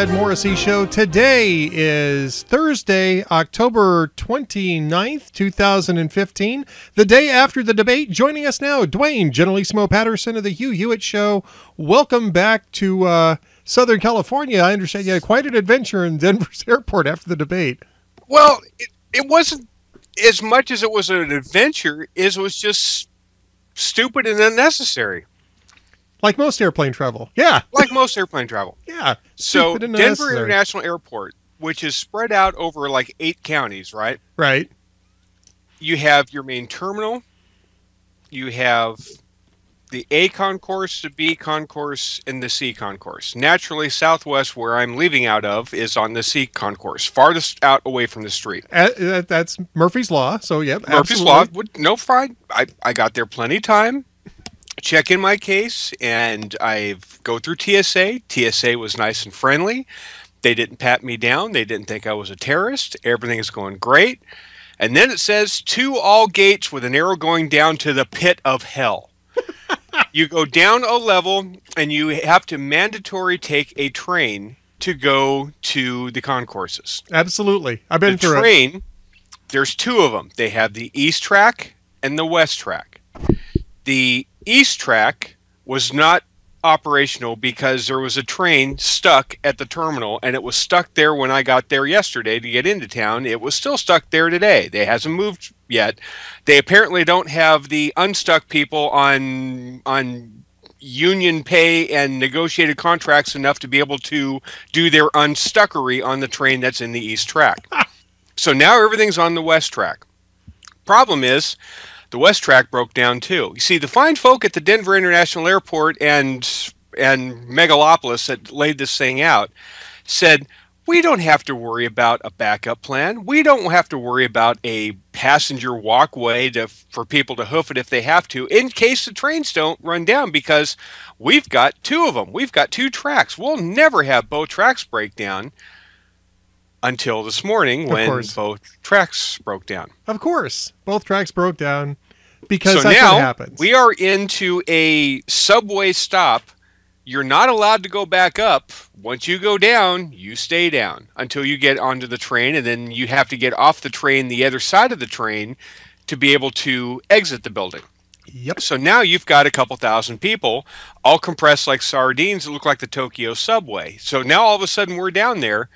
Ed Morrissey Show. Today is Thursday, October 29th, 2015, the day after the debate. Joining us now, Duane, Generalissimo Patterson of the Hugh Hewitt Show. Welcome back to Southern California. I understand you had quite an adventure in Denver's airport after the debate. Well, it wasn't as much as it was an adventure, as it was just stupid and unnecessary. Like most airplane travel. Yeah. Like most airplane travel. Yeah. So Denver International Airport, which is spread out over like 8 counties, right? Right. You have your main terminal. You have the A concourse, the B concourse, and the C concourse. Naturally, Southwest, where I'm leaving out of, is on the C concourse, farthest out away from the street. That's Murphy's Law. So, yep. Murphy's Law. No fried. I got there plenty of time. Check in my case, and I go through TSA. TSA was nice and friendly. They didn't pat me down. They didn't think I was a terrorist. Everything is going great. And then it says, to all gates with an arrow going down to the pit of hell. You go down a level, and you have to mandatory take a train to go to the concourses. Absolutely. I've been through it. The train, there's 2 of them. They have the east track and the west track. The east track was not operational because there was a train stuck at the terminal, and it was stuck there when I got there yesterday to get into town. It was still stuck there today. They hasn't moved yet. They apparently don't have the unstuck people on union pay and negotiated contracts enough to be able to do their unstuckery on the train that's in the east track. So now everything's on the west track. Problem is, the west track broke down too. You see, the fine folk at the Denver International Airport and Megalopolis that laid this thing out said, we don't have to worry about a backup plan. We don't have to worry about a passenger walkway for people to hoof it if they have to, in case the trains don't run down, because we've got 2 of them. We've got 2 tracks. We'll never have both tracks break down until this morning when both tracks broke down. Of course. Both tracks broke down because so that's now what happens. We are into a subway stop. You're not allowed to go back up. Once you go down, you stay down until you get onto the train, and then you have to get off the train, the other side of the train, to be able to exit the building. Yep. So now you've got a couple thousand people all compressed like sardines that look like the Tokyo subway. So now all of a sudden we're down there,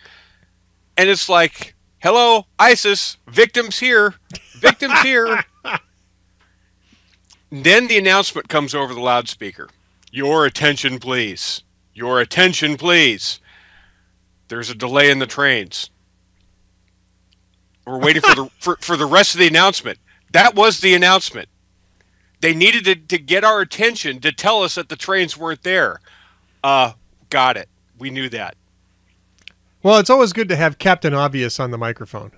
and it's like, hello, ISIS, victims here, victims here. Then the announcement comes over the loudspeaker. Your attention, please. Your attention, please. There's a delay in the trains. We're waiting for the rest of the announcement. That was the announcement. They needed to get our attention to tell us that the trains weren't there. Got it. We knew that. Well, it's always good to have Captain Obvious on the microphone.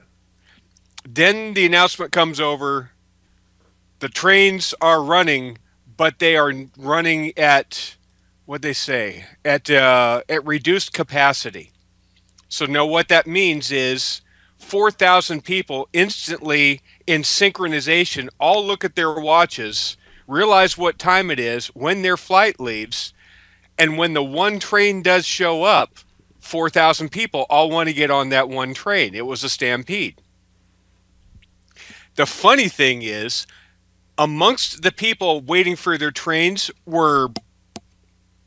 Then the announcement comes over. The trains are running, but they are running at, what'd they say, at reduced capacity. So now what that means is 4,000 people instantly in synchronization all look at their watches, realize what time it is, when their flight leaves, and when the one train does show up, 4,000 people all want to get on that one train. It was a stampede. The funny thing is, amongst the people waiting for their trains were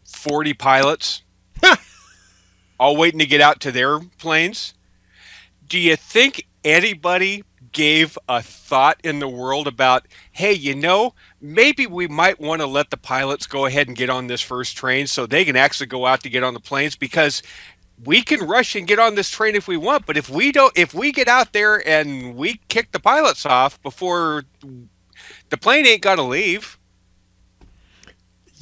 40 pilots, all waiting to get out to their planes. Do you think anybody gave a thought in the world about, hey, maybe we might want to let the pilots go ahead and get on this first train so they can actually go out to get on the planes, because we can rush and get on this train if we want, but if we get out there and we kick the pilots off before the plane ain't got to leave.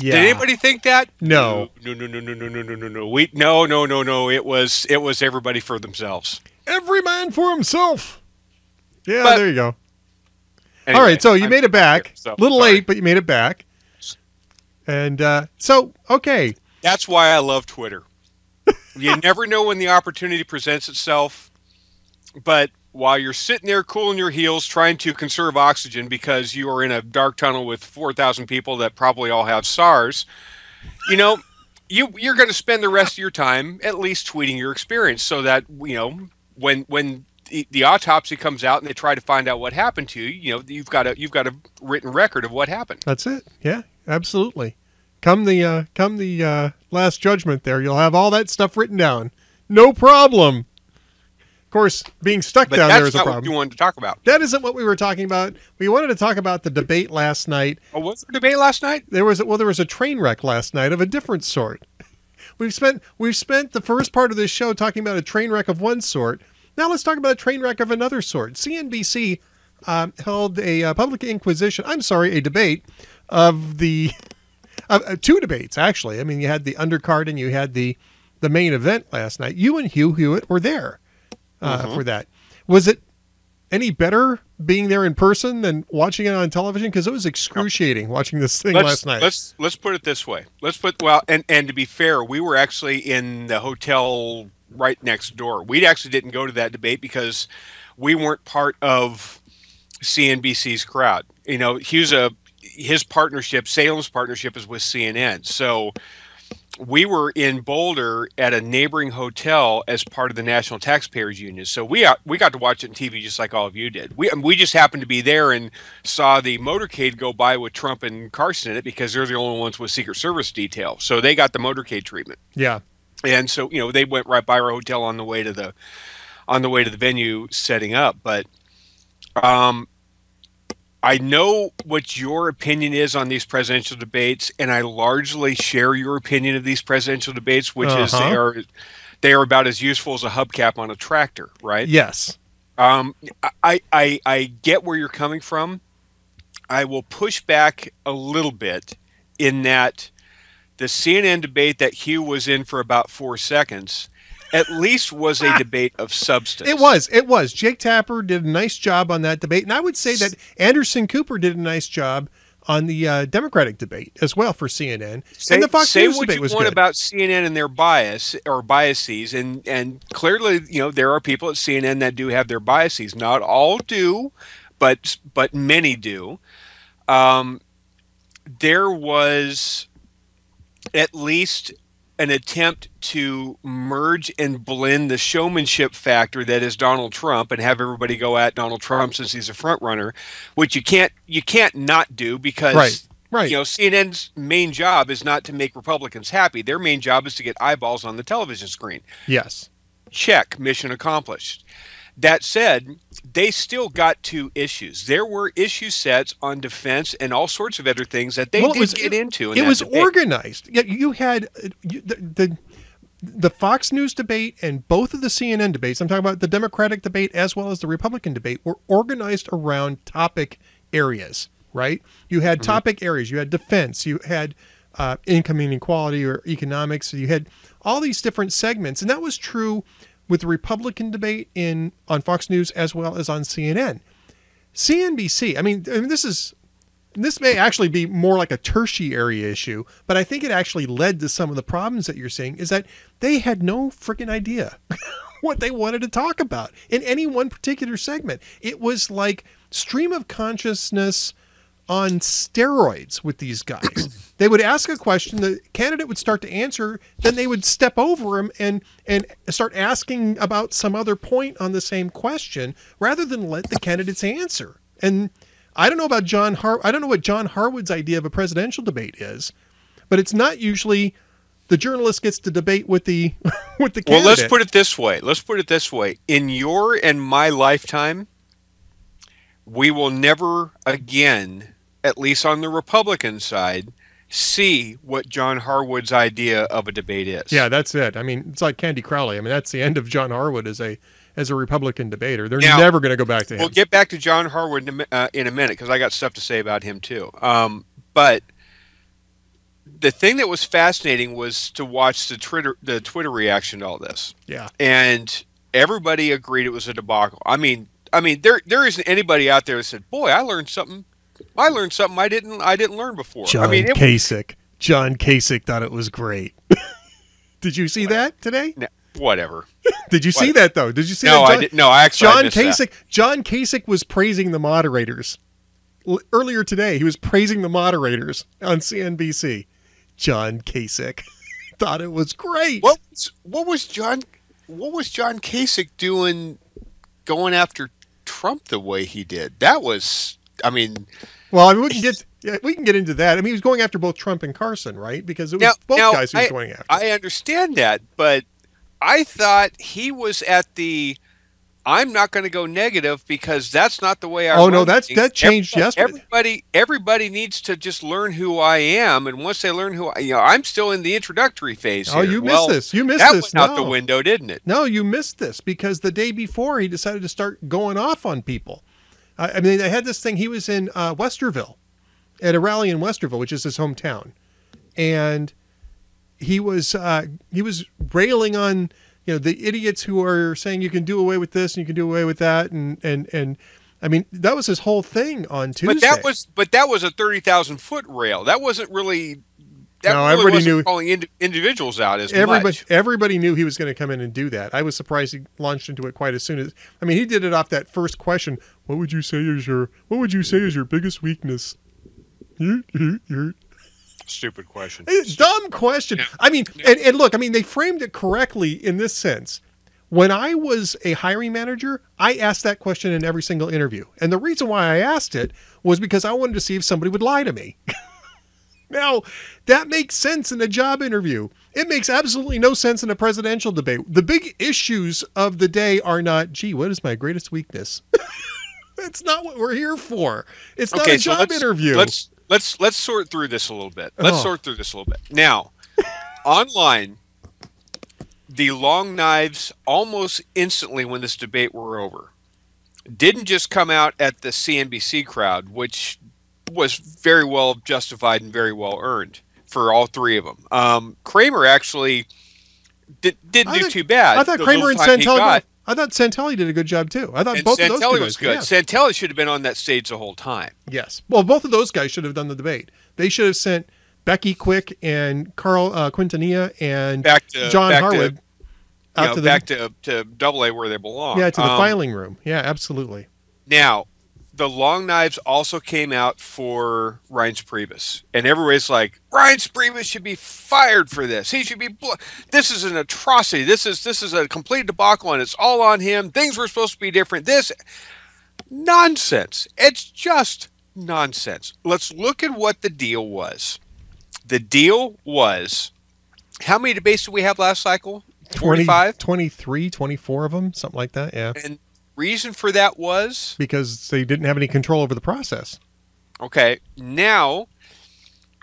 Yeah. Did anybody think that? No. No. It was everybody for themselves. Every man for himself. Yeah, but, there you go. Anyway, all right, so you made it back. So, a little late, but you made it back. And okay. That's why I love Twitter. You never know when the opportunity presents itself, but while you're sitting there cooling your heels trying to conserve oxygen because you are in a dark tunnel with 4,000 people that probably all have SARS, you're going to spend the rest of your time at least tweeting your experience, so that when the autopsy comes out and they try to find out what happened to you, you've got a written record of what happened. That's it. Yeah, absolutely. Come the last judgment, there you'll have all that stuff written down. No problem. Of course, being stuck down there is a problem. That's not what you wanted to talk about. That isn't what we were talking about. We wanted to talk about the debate last night. Oh, was there a debate last night? There was a train wreck last night of a different sort. We've spent the first part of this show talking about a train wreck of one sort. Now let's talk about a train wreck of another sort. CNBC held a public inquisition. A debate of the two debates, actually. I mean, you had the undercard and you had the main event last night. You and Hugh Hewitt were there for that. Was it any better being there in person than watching it on television? Because it was excruciating watching this thing last night. Let's put it this way. And to be fair, we were actually in the hotel right next door. We actually didn't go to that debate because we weren't part of CNBC's crowd. His partnership, Salem's partnership, is with CNN. So we were in Boulder at a neighboring hotel as part of the National Taxpayers Union. So we got to watch it on TV just like all of you did. We just happened to be there and saw the motorcade go by with Trump and Carson in it because they're the only ones with Secret Service detail. So they got the motorcade treatment. Yeah. And so, they went right by our hotel on the way to the venue setting up. But I know what your opinion is on these presidential debates, and I largely share your opinion of these presidential debates, which is they are about as useful as a hubcap on a tractor, right? Yes. I get where you're coming from. I will push back a little bit in that the CNN debate that Hugh was in for about 4 seconds at least was a debate of substance. It was. Jake Tapper did a nice job on that debate. And I would say that Anderson Cooper did a nice job on the Democratic debate as well for CNN. And the Fox News debate was good. Say what you want about CNN and their biases. And clearly, there are people at CNN that do have their biases. Not all do, but many do. There was at least an attempt to merge and blend the showmanship factor that is Donald Trump and have everybody go at Donald Trump since he's a front runner, which you can't not do because right. CNN's main job is not to make Republicans happy. Their main job is to get eyeballs on the television screen. Yes. Check, mission accomplished. That said, they still got two issues. There were issue sets on defense and all sorts of other things that they did get into. It was organized. You had the Fox News debate and both of the CNN debates. I'm talking about the Democratic debate as well as the Republican debate were organized around topic areas, right? You had topic areas. You had defense. You had income inequality or economics. You had all these different segments. And that was true with the Republican debate on Fox News as well as on CNN. CNBC, I mean, this may actually be more like a tertiary issue, but I think it actually led to some of the problems that you're seeing is that they had no freaking idea what they wanted to talk about in any one particular segment. It was like stream of consciousness on steroids with these guys. They would ask a question, the candidate would start to answer, then they would step over him and start asking about some other point on the same question rather than let the candidates answer. And I don't know about I don't know what John Harwood's idea of a presidential debate is, but it's not usually the journalist gets to debate with the candidate. Well, let's put it this way. In your and my lifetime, we will never again, at least on the Republican side, see what John Harwood's idea of a debate is. Yeah, that's it. I mean, it's like Candy Crowley. I mean, that's the end of John Harwood as a Republican debater. They're never going to go back to him. We'll get back to John Harwood in a minute because I got stuff to say about him too. But the thing that was fascinating was to watch the Twitter reaction to all this. Yeah, and everybody agreed it was a debacle. I mean, there isn't anybody out there that said, "Boy, I learned something I didn't learn before." John Kasich thought it was great. Did you see that today? No, whatever. Did you see that though? Did you see that? No, I didn't. No, I actually missed that. John Kasich was praising the moderators. Earlier today, he was praising the moderators on CNBC. John Kasich. thought it was great. What was John Kasich doing going after Trump the way he did? That was, I mean, well, I mean, we can get into that. I mean, he was going after both Trump and Carson, right? Because it was both guys he was going after. I understand that, but I thought he was at the I'm not going to go negative because that's not the way I run that changed yesterday. Everybody needs to just learn who I am, and once they learn I'm still in the introductory phase here. You missed this. You missed this. That went out the window, didn't it? No, you missed this because the day before he decided to start going off on people. I mean, they had this thing. He was in Westerville at a rally in Westerville, which is his hometown, and he was railing on the idiots who are saying you can do away with this and you can do away with that, and I mean that was his whole thing on Tuesday. But that was a 30,000-foot rail. That wasn't really. Everybody knew calling individuals out as much. Everybody knew he was going to come in and do that. I was surprised he launched into it quite as soon as. I mean, he did it off that first question. What would you say is your biggest weakness? Stupid question. Dumb question. Yeah. I mean, and look, I mean, they framed it correctly in this sense. When I was a hiring manager, I asked that question in every single interview. And the reason why I asked it was because I wanted to see if somebody would lie to me. Now, that makes sense in a job interview. It makes absolutely no sense in a presidential debate. The big issues of the day are not, gee, what is my greatest weakness? That's not what we're here for. It's not a job interview. Let's sort through this a little bit. Now, online, the long knives almost instantly when this debate were over didn't just come out at the CNBC crowd, which was very well justified and very well earned for all three of them. Kramer actually didn't do too bad. I thought Kramer and Santelli. I thought Santelli did a good job too. I thought both of those Santelli was good. Yeah. Santelli should have been on that stage the whole time. Yes. Well, both of those guys should have done the debate. They should have sent Becky Quick and Carl Quintanilla and John Harwood back to Double A where they belong. Yeah, to the filing room. Yeah, absolutely. Now, the long knives also came out for Reince Priebus, and everybody's like, Reince Priebus should be fired for this. He should be. This is an atrocity. This is a complete debacle, and it's all on him. Things were supposed to be different. This nonsense. It's just nonsense. Let's look at what the deal was. The deal was, how many debates did we have last cycle? 25? 23, 24 of them, something like that. Yeah. And reason for that was? Because they didn't have any control over the process. Okay. Now,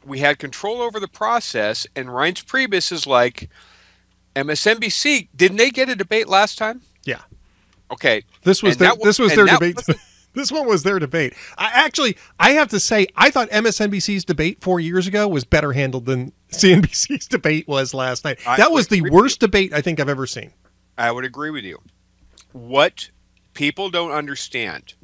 we had control over the process, and Reince Priebus is like, MSNBC, didn't they get a debate last time? Yeah. Okay. This was their debate. This one was their debate. I have to say, I thought MSNBC's debate 4 years ago was better handled than CNBC's debate was last night. That was the worst debate I think I've ever seen. I would agree with you. What people don't understand,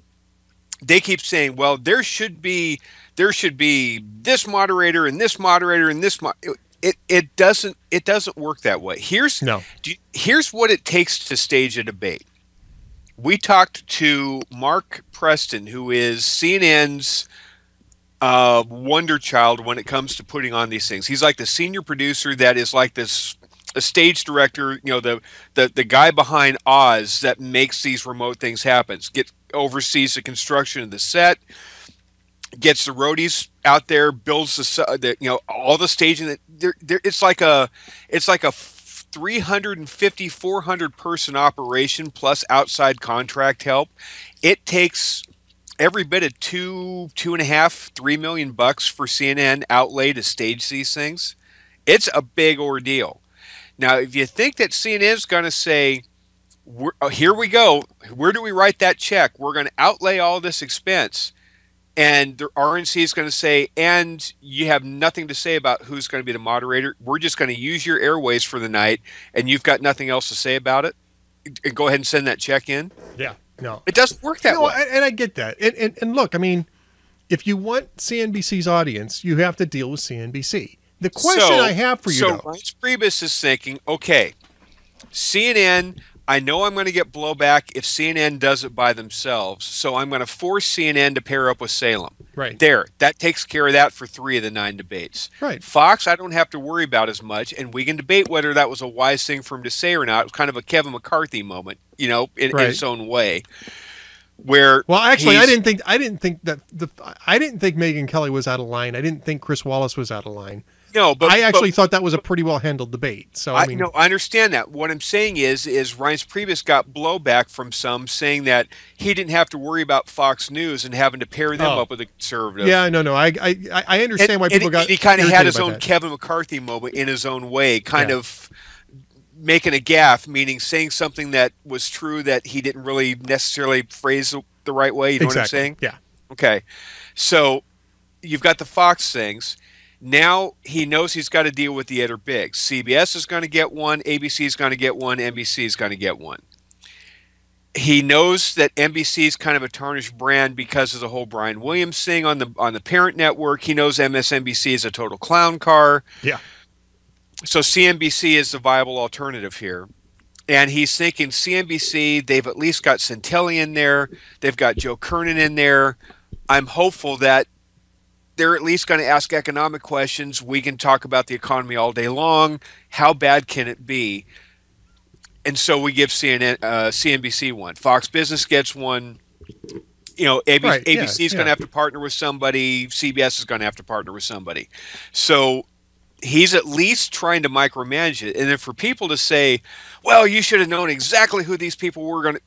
they keep saying, well, there should be this moderator and this moderator and this it doesn't work that way. Here's what it takes to stage a debate. We talked to Mark Preston, who is CNN's wonder child when it comes to putting on these things. He's like the senior producer that is like this a stage director, the guy behind Oz that makes these remote things happen. Oversees the construction of the set, gets the roadies out there, builds all the staging. It's like a 350, 400 person operation plus outside contract help. It takes every bit of $2.5, $3 million for CNN outlay to stage these things. It's a big ordeal. Now, if you think that CNN is going to say, here we go, where do we write that check? We're going to outlay all this expense. And the RNC is going to say, and you have nothing to say about who's going to be the moderator. We're just going to use your airways for the night, and you've got nothing else to say about it. And go ahead and send that check in. Yeah, no. It doesn't work that way. And I get that. And look, I mean, if you want CNBC's audience, you have to deal with CNBC. The question I have for you, Reince Priebus is thinking, okay, CNN, I know I'm going to get blowback if CNN does it by themselves, so I'm going to force CNN to pair up with Salem. Right. There, that takes care of that for 3 of the 9 debates. Right. Fox, I don't have to worry about as much, and we can debate whether that was a wise thing for him to say or not. It was kind of a Kevin McCarthy moment, in its own way. Where actually, I didn't think Megyn Kelly was out of line. I didn't think Chris Wallace was out of line. No, but I actually thought that was a pretty well handled debate. So I mean, I understand that. What I'm saying is Reince Priebus got blowback from some saying that he didn't have to worry about Fox News and having to pair them up with a conservative. Yeah, no. I understand why people got. He kind of had his own Kevin McCarthy moment in his own way, kind of making a gaffe, meaning saying something that was true that he didn't really necessarily phrase the right way. You know what I'm saying? Yeah. Okay. So you've got the Fox things. Now he knows he's got to deal with the other bigs. CBS is going to get one, ABC is going to get one, NBC is going to get one. He knows that NBC is kind of a tarnished brand because of the whole Brian Williams thing on the parent network. He knows MSNBC is a total clown car. Yeah. So CNBC is the viable alternative here. And he's thinking CNBC, they've at least got Santelli in there. They've got Joe Kernan in there. I'm hopeful that they're at least going to ask economic questions. We can talk about the economy all day long. How bad can it be? And so we give CNBC one. Fox Business gets one. ABC is going to have to partner with somebody. CBS is going to have to partner with somebody. So he's at least trying to micromanage it. And then for people to say, well, you should have known exactly who these people were going to...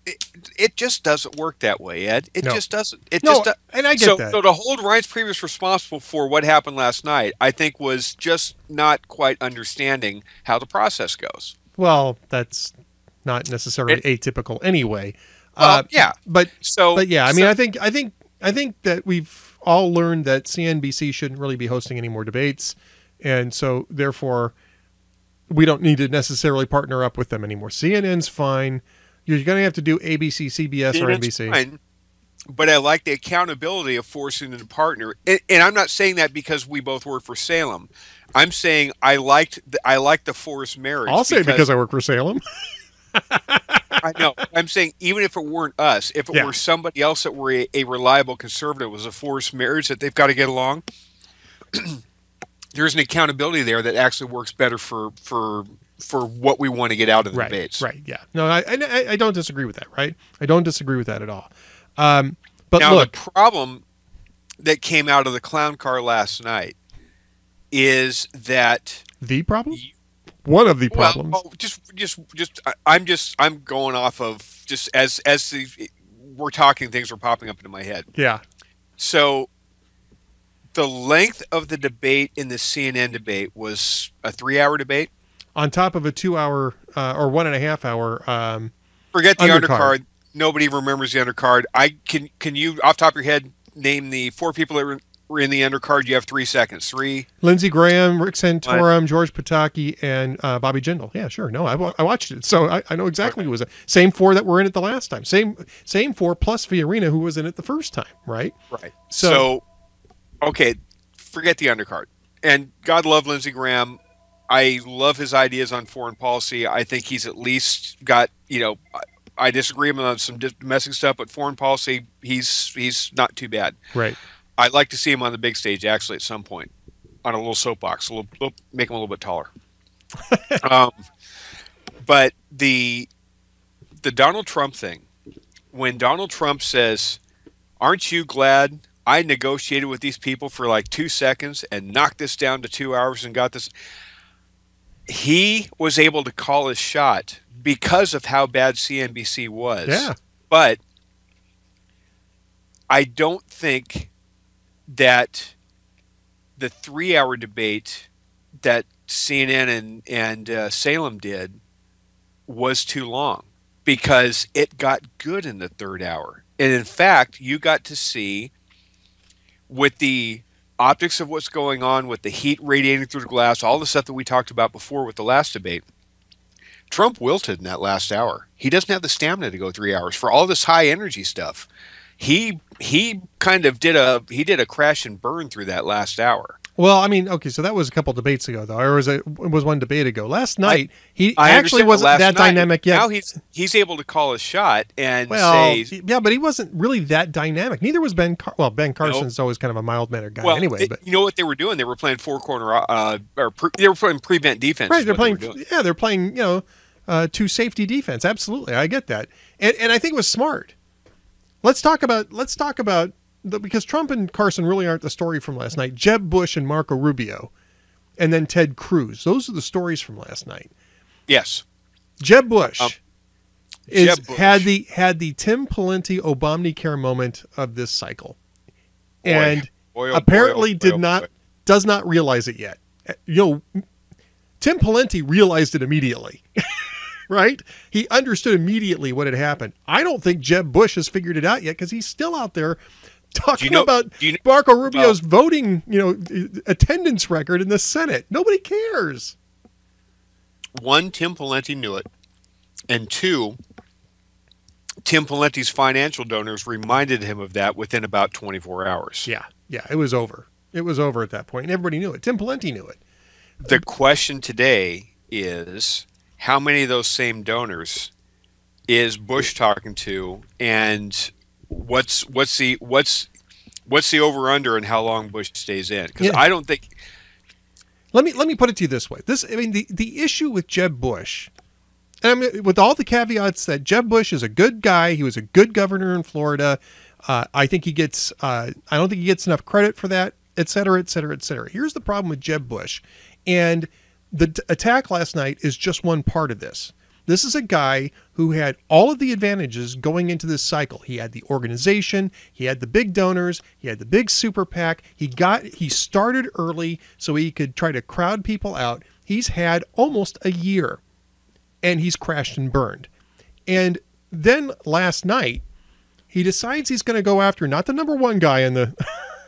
It just doesn't work that way, Ed. It just doesn't. And I get that. So to hold Reince Priebus responsible for what happened last night, I think was just not quite understanding how the process goes. Well, that's not necessarily atypical anyway. But yeah, I mean, I think that we've all learned that CNBC shouldn't really be hosting any more debates. And so, therefore, we don't need to necessarily partner up with them anymore. CNN's fine. You're going to have to do ABC, CBS, or NBC. Fine, but I like the accountability of forcing them to partner. And I'm not saying that because we both work for Salem. I'm saying I liked the forced marriage. I'll say because I work for Salem. I know. I'm saying even if it weren't us, if it were somebody else that were a reliable conservative, was a forced marriage that they've got to get along. There's an accountability there that actually works better for what we want to get out of the debates. Right. Yeah. No, I don't disagree with that. Right. I don't disagree with that at all. But now look, the problem that came out of the clown car last night is that one of the problems. I'm going off of just as we're talking, things are popping up into my head. Yeah. So the length of the debate in the CNN debate was a 3-hour debate. On top of a 2-hour or 1.5 hour. Forget the undercard. Nobody remembers the undercard. Can you, off the top of your head, name the 4 people that were in the undercard? You have 3 seconds. 3. Lindsey Graham, Rick Santorum, George Pataki, and Bobby Jindal. Yeah, sure. No, I watched it, so I know exactly who was it. Same 4 that were in it the last time. Same 4 plus Fiorina, who was in it the first time. Right. Right. So okay, forget the undercard. And God love Lindsey Graham. I love his ideas on foreign policy. I think he's at least got, I disagree with him on some domestic stuff, but foreign policy, he's not too bad. Right. I'd like to see him on the big stage, actually, at some point, on a little soapbox, make him a little bit taller. But the Donald Trump thing, when Donald Trump says, aren't you glad I negotiated with these people for like 2 seconds and knocked this down to 2 hours and got this. He was able to call his shot because of how bad CNBC was. Yeah. But I don't think that the 3-hour debate that CNN and Salem did was too long, because it got good in the 3rd hour. And in fact, you got to see, with the optics of what's going on, with the heat radiating through the glass, all the stuff that we talked about before with the last debate, Trump wilted in that last hour. He doesn't have the stamina to go 3 hours for all this high energy stuff. He kind of did a crash and burn through that last hour. Well, I mean, okay, so that was a couple debates ago, though, or it was one debate ago. Last night, he I actually wasn't that dynamic yet. Now he's able to call a shot and say, say, yeah, but he wasn't really that dynamic. Neither was Ben. Ben Carson's always kind of a mild mannered guy, anyway. But you know what they were doing? They were playing four corner, they were playing prevent defense. Right, they're playing. They're playing. Two safety defense. Absolutely, I get that, and I think it was smart. Let's talk about because Trump and Carson really aren't the story from last night. Jeb Bush and Marco Rubio, and then Ted Cruz. Those are the stories from last night. Yes. Jeb Bush had the Tim Pawlenty Obamacare moment of this cycle, and apparently does not realize it yet. Tim Pawlenty realized it immediately. Right? He understood immediately what had happened. I don't think Jeb Bush has figured it out yet because he's still out there talking about Marco Rubio's voting, attendance record in the Senate. Nobody cares. One, Tim Pawlenty knew it. And two, Tim Pawlenty's financial donors reminded him of that within about 24 hours. Yeah, it was over. It was over at that point, and everybody knew it. Tim Pawlenty knew it. The question today is, how many of those same donors is Bush talking to, and what's the over under and how long Bush stays in? Because I don't think. Let me put it to you this way. The issue with Jeb Bush, and with all the caveats that Jeb Bush is a good guy, he was a good governor in Florida. I think he gets. I don't think he gets enough credit for that, et cetera, et cetera, et cetera. Here's the problem with Jeb Bush, and the attack last night is just one part of this. This is a guy who had all of the advantages going into this cycle. He had the organization, he had the big donors, he had the big super PAC. He started early so he could try to crowd people out. He's had almost a year, and he's crashed and burned. And then last night, he decides he's going to go after not the number one guy in the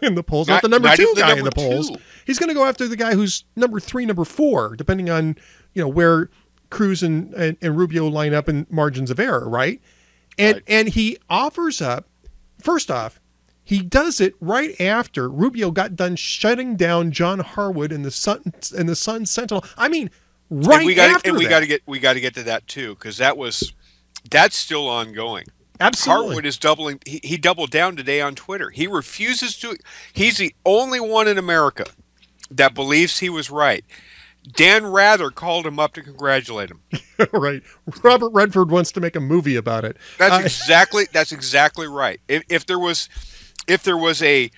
in the polls, not the number two guy in the polls. He's going to go after the guy who's number 3, number 4, depending on where Cruz and Rubio line up in margins of error, right? And he offers up. First off, he does it right after Rubio got done shutting down John Harwood and the Sun Sentinel. I mean, after we got to get to that too, because that's still ongoing. Absolutely. Harwood is doubling. He doubled down today on Twitter. He refuses to. He's the only one in America that believes he was right. Dan Rather called him up to congratulate him. Right. Robert Redford wants to make a movie about it. That's exactly right. If there was a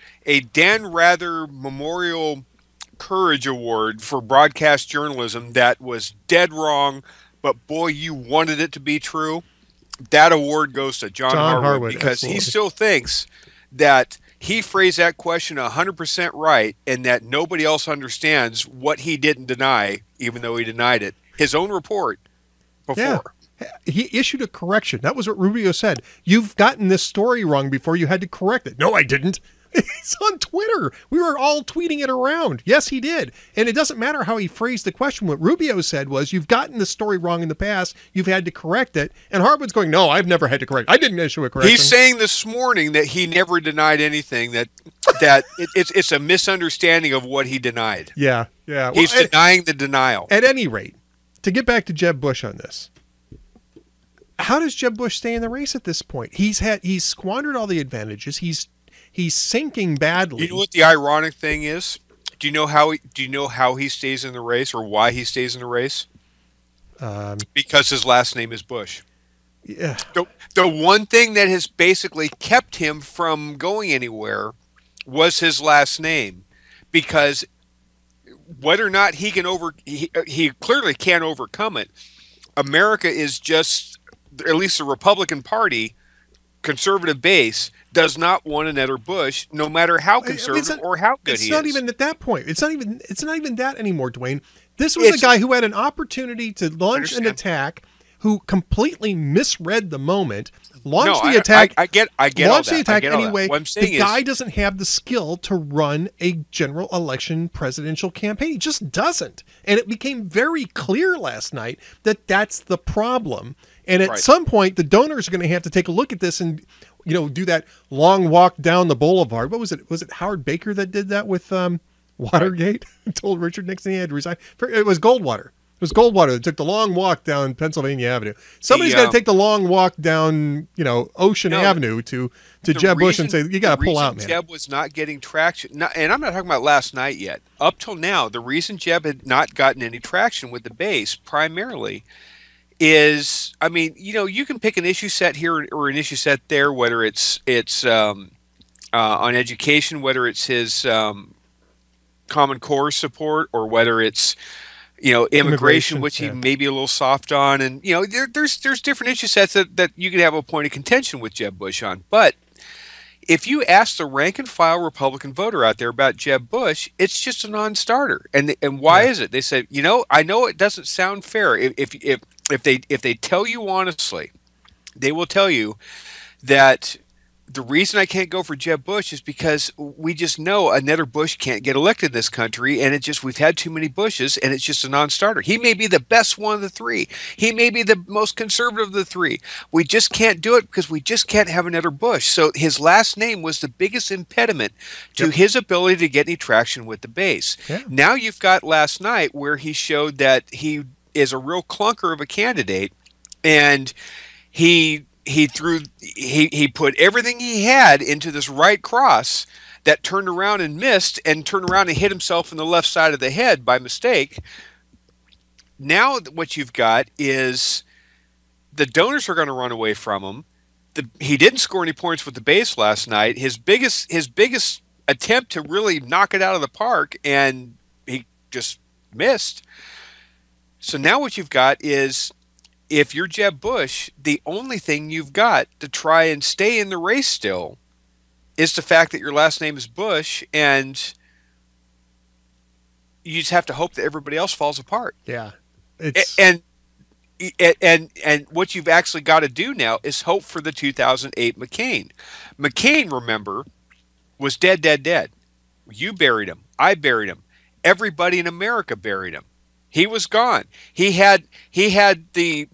Dan Rather Memorial Courage Award for broadcast journalism that was dead wrong, but boy, you wanted it to be true, that award goes to John Harwood, because absolutely. He still thinks that he phrased that question 100% right, and that nobody else understands what he didn't deny, even though he denied it. His own report before. Yeah. He issued a correction. That was what Rubio said. You've gotten this story wrong before. You had to correct it. No, I didn't. It's on Twitter. We were all tweeting it around. Yes, he did. And it doesn't matter how he phrased the question. What Rubio said was, you've gotten the story wrong in the past. You've had to correct it. And Harwood's going, no, I've never had to correct. I didn't issue a correction. He's saying this morning that he never denied anything, that it's a misunderstanding of what he denied. Yeah. He's denying the denial. At any rate, to get back to Jeb Bush on this, how does Jeb Bush stay in the race at this point? He's squandered all the advantages. He's sinking badly. You know what the ironic thing is? Do you know how he stays in the race, or why he stays in the race? Because his last name is Bush. Yeah. The one thing that has basically kept him from going anywhere was his last name, because whether or not he clearly can't overcome it. America is just, at least the Republican Party, conservative base, does not want another Bush, no matter how conservative or how good he is. It's not even at that point. It's not even that anymore, Duane. This was a guy who had an opportunity to launch an attack, who completely misread the moment, launched the attack. I get launched all the attack I get all anyway. What I'm saying the guy doesn't have the skill to run a general election presidential campaign. He just doesn't. And it became very clear last night that that's the problem. And at some point, the donors are going to have to take a look at this and, do that long walk down the boulevard. What was it? Was it Howard Baker that did that with Watergate told Richard Nixon he had to resign. It was Goldwater. It was Goldwater that took the long walk down Pennsylvania Avenue. Somebody's got to take the long walk down, Ocean Avenue to Jeb Bush and say, you got to pull out, man. Jeb was not getting traction, and I'm not talking about last night yet. Up till now, the reason Jeb had not gotten any traction with the base primarily is, you can pick an issue set here or an issue set there, whether it's on education, whether it's his Common Core support, or whether it's immigration, which he may be a little soft on, and there's different issue sets that you could have a point of contention with Jeb Bush on. But if you ask the rank and file Republican voter out there about Jeb Bush, it's just a non-starter. And why is it? They said, I know it doesn't sound fair. If they tell you honestly, they will tell you that the reason I can't go for Jeb Bush is because we just know another Bush can't get elected in this country, and we've had too many Bushes, and it's just a non-starter. He may be the best one of the three. He may be the most conservative of the three. We just can't do it because we just can't have another Bush. So his last name was the biggest impediment to his ability to get any traction with the base. Yeah. Now you've got last night where he showed that he is a real clunker of a candidate, and he put everything he had into this right cross that turned around and missed, and turned around and hit himself in the left side of the head by mistake. Now what you've got is the donors are going to run away from him. He didn't score any points with the base last night. His biggest attempt to really knock it out of the park, and he just missed. So now what you've got is, if you're Jeb Bush, the only thing you've got to try and stay in the race still is the fact that your last name is Bush, and you just have to hope that everybody else falls apart. Yeah. And what you've actually got to do now is hope for the 2008 McCain. McCain, remember, was dead. You buried him. I buried him. Everybody in America buried him. He was gone. He had the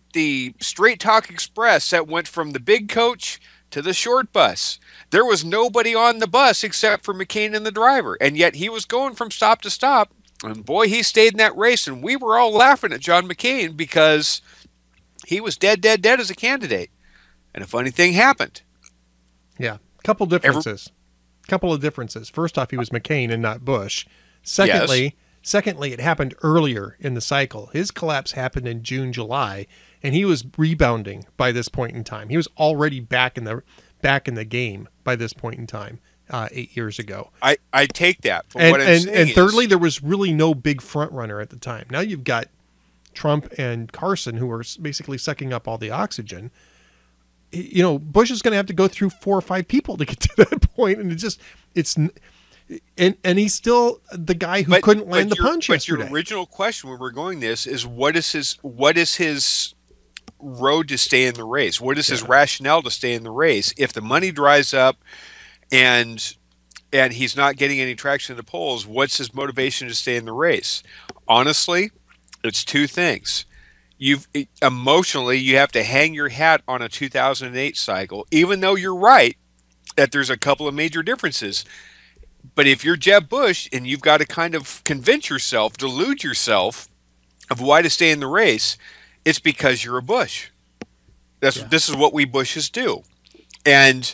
Straight Talk Express that went from the big coach to the short bus. There was nobody on the bus except for McCain and the driver, and yet he was going from stop to stop. And boy, he stayed in that race, and we were all laughing at John McCain because he was dead as a candidate. And a funny thing happened. Yeah, couple differences. First off, he was McCain and not Bush. Secondly, it happened earlier in the cycle. His collapse happened in June, July, and he was rebounding by this point in time. He was already back in the game by this point in time, 8 years ago. I take that. And thirdly, there was really no big front runner at the time. Now you've got Trump and Carson, who are basically sucking up all the oxygen. Bush is going to have to go through 4 or 5 people to get to that point, and And he's still the guy who couldn't land the punch yesterday. But your original question when we're going this is, what is his road to stay in the race? What is his rationale to stay in the race? If the money dries up and he's not getting any traction in the polls, what's his motivation to stay in the race? Honestly, it's 2 things. Emotionally, you have to hang your hat on a 2008 cycle, even though you're right that there's a couple of major differences. But if you're Jeb Bush and you've got to kind of delude yourself of why to stay in the race, it's because you're a Bush. This is what we Bushes do. And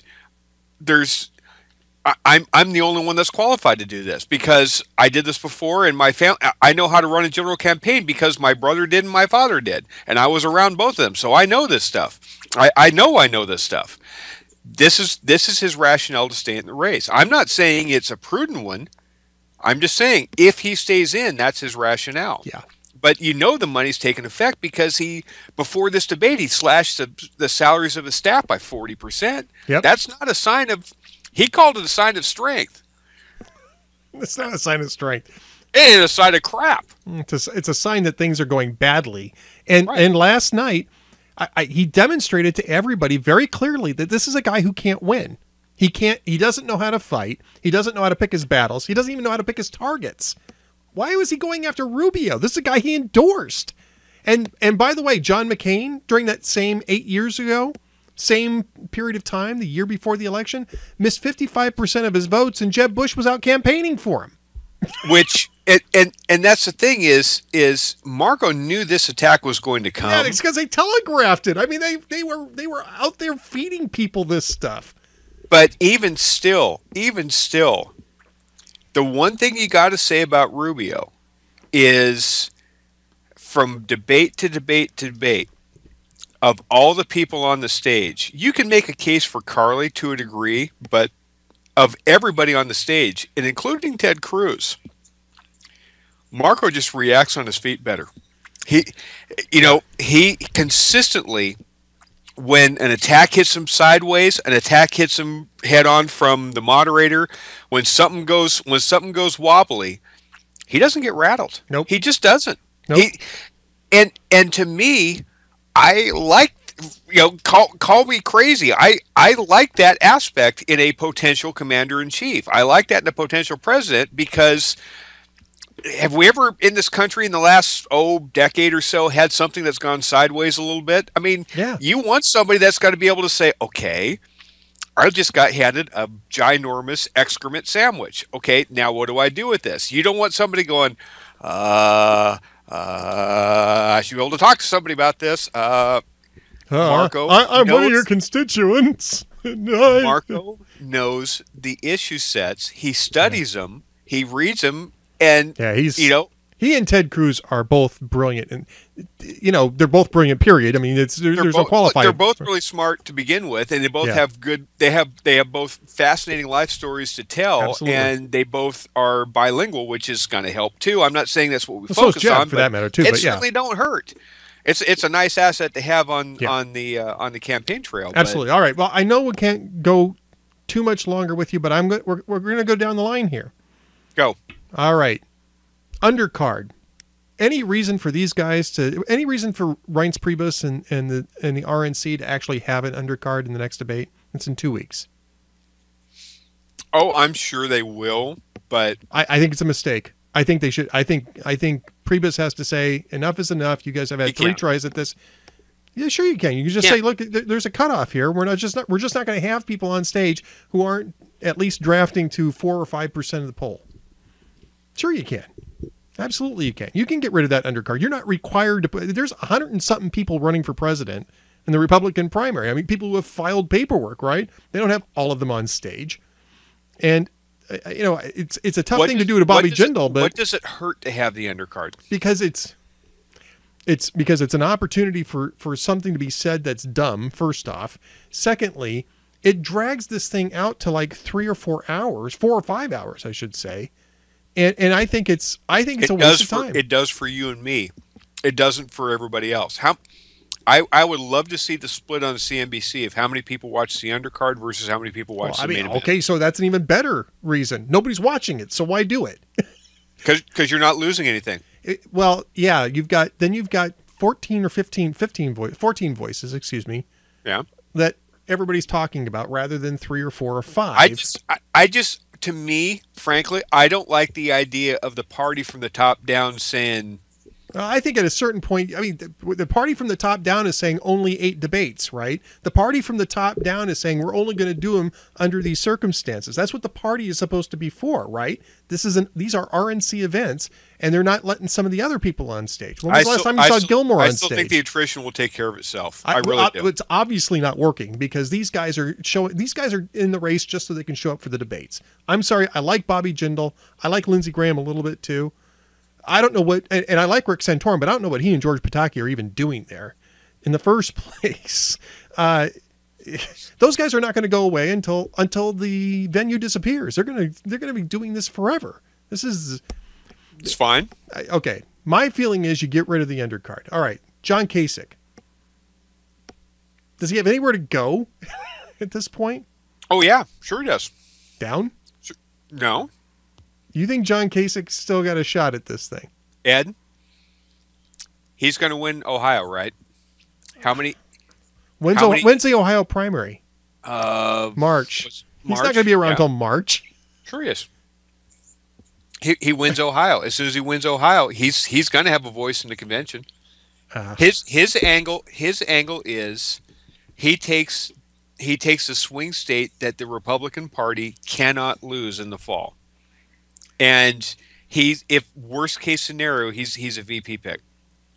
I'm the only one that's qualified to do this, because I did this before, and my family, I know how to run a general campaign because my brother did and my father did, and I was around both of them, so I know this stuff. I know this stuff. This is his rationale to stay in the race. I'm not saying it's a prudent one. I'm just saying if he stays in, that's his rationale. Yeah. But the money's taken effect because before this debate, he slashed the salaries of his staff by 40%. Yep. That's not a sign of, he called it a sign of strength. It's not a sign of strength. It ain't a sign of crap. It's a sign that things are going badly. And last night, he demonstrated to everybody very clearly that this is a guy who can't win. He doesn't know how to fight. He doesn't know how to pick his battles. He doesn't even know how to pick his targets. Why was he going after Rubio? This is a guy he endorsed. And by the way, John McCain, during that same 8 years ago, same period of time, the year before the election, missed 55% of his votes, and Jeb Bush was out campaigning for him. which and that's the thing is Marco knew this attack was going to Yeah, come. it's because they telegraphed it. I mean, they were out there feeding people this stuff. But even still, the one thing you got to say about Rubio is from debate to debate to debate, of all the people on the stage, you can make a case for Carly to a degree, but of everybody on the stage, and including Ted Cruz, Marco just reacts on his feet better. He consistently, when an attack hits him sideways, an attack hits him head on from the moderator, when something goes wobbly, he doesn't get rattled. Nope. He just doesn't. Nope. And to me, I like, call me crazy. I like that aspect in a potential commander in chief. I like that in a potential president, because have we ever in this country in the last decade or so had something that's gone sideways a little bit? I mean, Yeah. You want somebody that's got to be able to say, okay, I just got handed a ginormous excrement sandwich. Okay, now what do I do with this? You don't want somebody going, I should be able to talk to somebody about this. Marco, I'm one of your constituents. Marco knows the issue sets. He studies them. He reads them. And, yeah, he and Ted Cruz are both brilliant, and they're both brilliant. Period. I mean, there's no qualifier. They're both really smart to begin with, and they both have good. They have both fascinating life stories to tell, Absolutely. and they both are bilingual, which is going to help too. I'm not saying that's what we so is focus Jeff, on, for that matter, too. It But certainly don't hurt. It's a nice asset to have on the campaign trail. Absolutely. All right. Well, I know we can't go too much longer with you, but we're going to go down the line here. Go. All right. Undercard. Any reason for these guys any reason for Reince Priebus and the RNC to actually have an undercard in the next debate? It's in 2 weeks. Oh, I'm sure they will, but I think it's a mistake. I think they should. I think Priebus has to say enough is enough. You guys have had 3 tries at this. Yeah, sure you can. You can just say, look, there's a cutoff here. We're just not going to have people on stage who aren't at least drafting to 4 or 5% of the poll. Sure you can. Absolutely you can. You can get rid of that undercard. You're not required to put. There's 100 and something people running for president in the Republican primary. I mean, people who have filed paperwork, right? They don't have all of them on stage, and it's a tough thing to do to Bobby Jindal. But what does it hurt to have the undercard? Because it's an opportunity for something to be said that's dumb. First off, secondly, it drags this thing out to like 4 or 5 hours, I should say. And I think it's a waste of time. It does for you and me. It doesn't for everybody else. I would love to see the split on CNBC of how many people watch the undercard versus how many people watch the main event. Okay, so that's an even better reason. Nobody's watching it, so why do it? Because you're not losing anything. You've got 14 or 14 voices, excuse me. Yeah. That everybody's talking about rather than 3 or 4 or 5. I just to me, frankly, I don't like the idea of the party from the top down saying. I think at a certain point, I mean, the party from the top down is saying only 8 debates, right? The party from the top down is saying we're only going to do them under these circumstances. That's what the party is supposed to be for, right? These are RNC events, and they're not letting some of the other people on stage. When was the last time you saw Gilmore on stage? I still think the attrition will take care of itself. I really do. It's obviously not working because these guys are in the race just so they can show up for the debates. I'm sorry, I like Bobby Jindal. I like Lindsey Graham a little bit too. I don't know what, and I like Rick Santorum, but I don't know what he and George Pataki are even doing there in the first place. Those guys are not going to go away until the venue disappears. They're going to be doing this forever. It's fine. Okay. My feeling is you get rid of the undercard. All right. John Kasich. Does he have anywhere to go at this point? Oh yeah, sure he does. Down? No. You think John Kasich still got a shot at this thing? Ed, he's going to win Ohio, right? How many? When's the Ohio primary? March. He's not going to be around until March. Sure he is. He wins Ohio. As soon as he wins Ohio, he's going to have a voice in the convention. His angle is he takes a swing state that the Republican Party cannot lose in the fall. And if worst case scenario, he's a VP pick.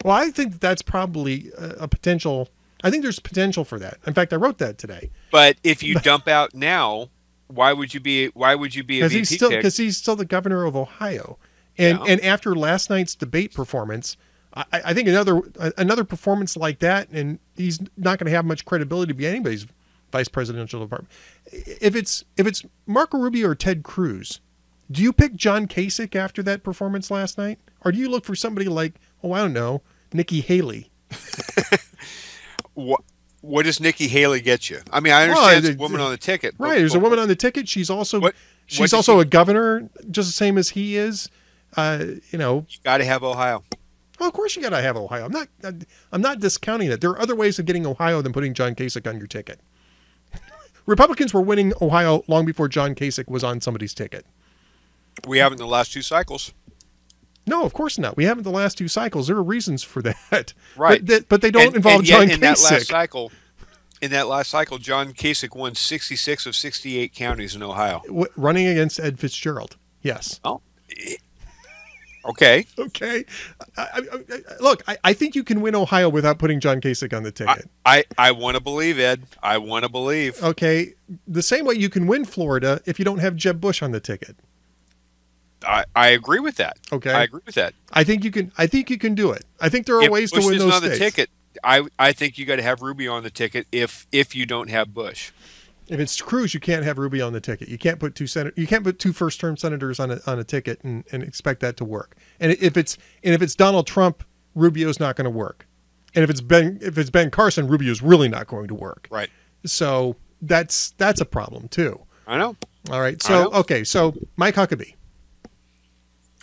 Well, I think that's probably a potential. I think there's potential for that. In fact, I wrote that today. But if you dump out now, why would you be a VP pick? Because he's still the governor of Ohio, and after last night's debate performance, I think another performance like that, and he's not going to have much credibility to be anybody's vice presidential department. If it's Marco Rubio or Ted Cruz, do you pick John Kasich after that performance last night, or do you look for somebody like, I don't know, Nikki Haley? What does Nikki Haley get you? I mean, I understand it's a woman on the ticket. Right, there's a woman on the ticket. She's also a governor, just the same as he is. You got to have Ohio. Well, of course you got to have Ohio. I'm not discounting that. There are other ways of getting Ohio than putting John Kasich on your ticket. Republicans were winning Ohio long before John Kasich was on somebody's ticket. We haven't in the last 2 cycles. No, of course not. We haven't the last 2 cycles. There are reasons for that. Right. But they don't involve John Kasich. In that last cycle, John Kasich won 66 of 68 counties in Ohio. Running against Ed Fitzgerald. Yes. Oh. Okay. Okay. Look, I think you can win Ohio without putting John Kasich on the ticket. I want to believe, Ed. I want to believe. Okay. The same way you can win Florida if you don't have Jeb Bush on the ticket. I agree with that. Okay. I agree with that. I think you can do it. I think there are ways to win those states. On the ticket, I think you got to have Rubio on the ticket if you don't have Bush. If it's Cruz, you can't have Rubio on the ticket. You can't put two first-term senators on a ticket and expect that to work. And if it's Donald Trump, Rubio's not going to work. And if it's Ben Carson, Rubio's really not going to work. Right. So that's a problem too. I know. All right. So okay. So Mike Huckabee.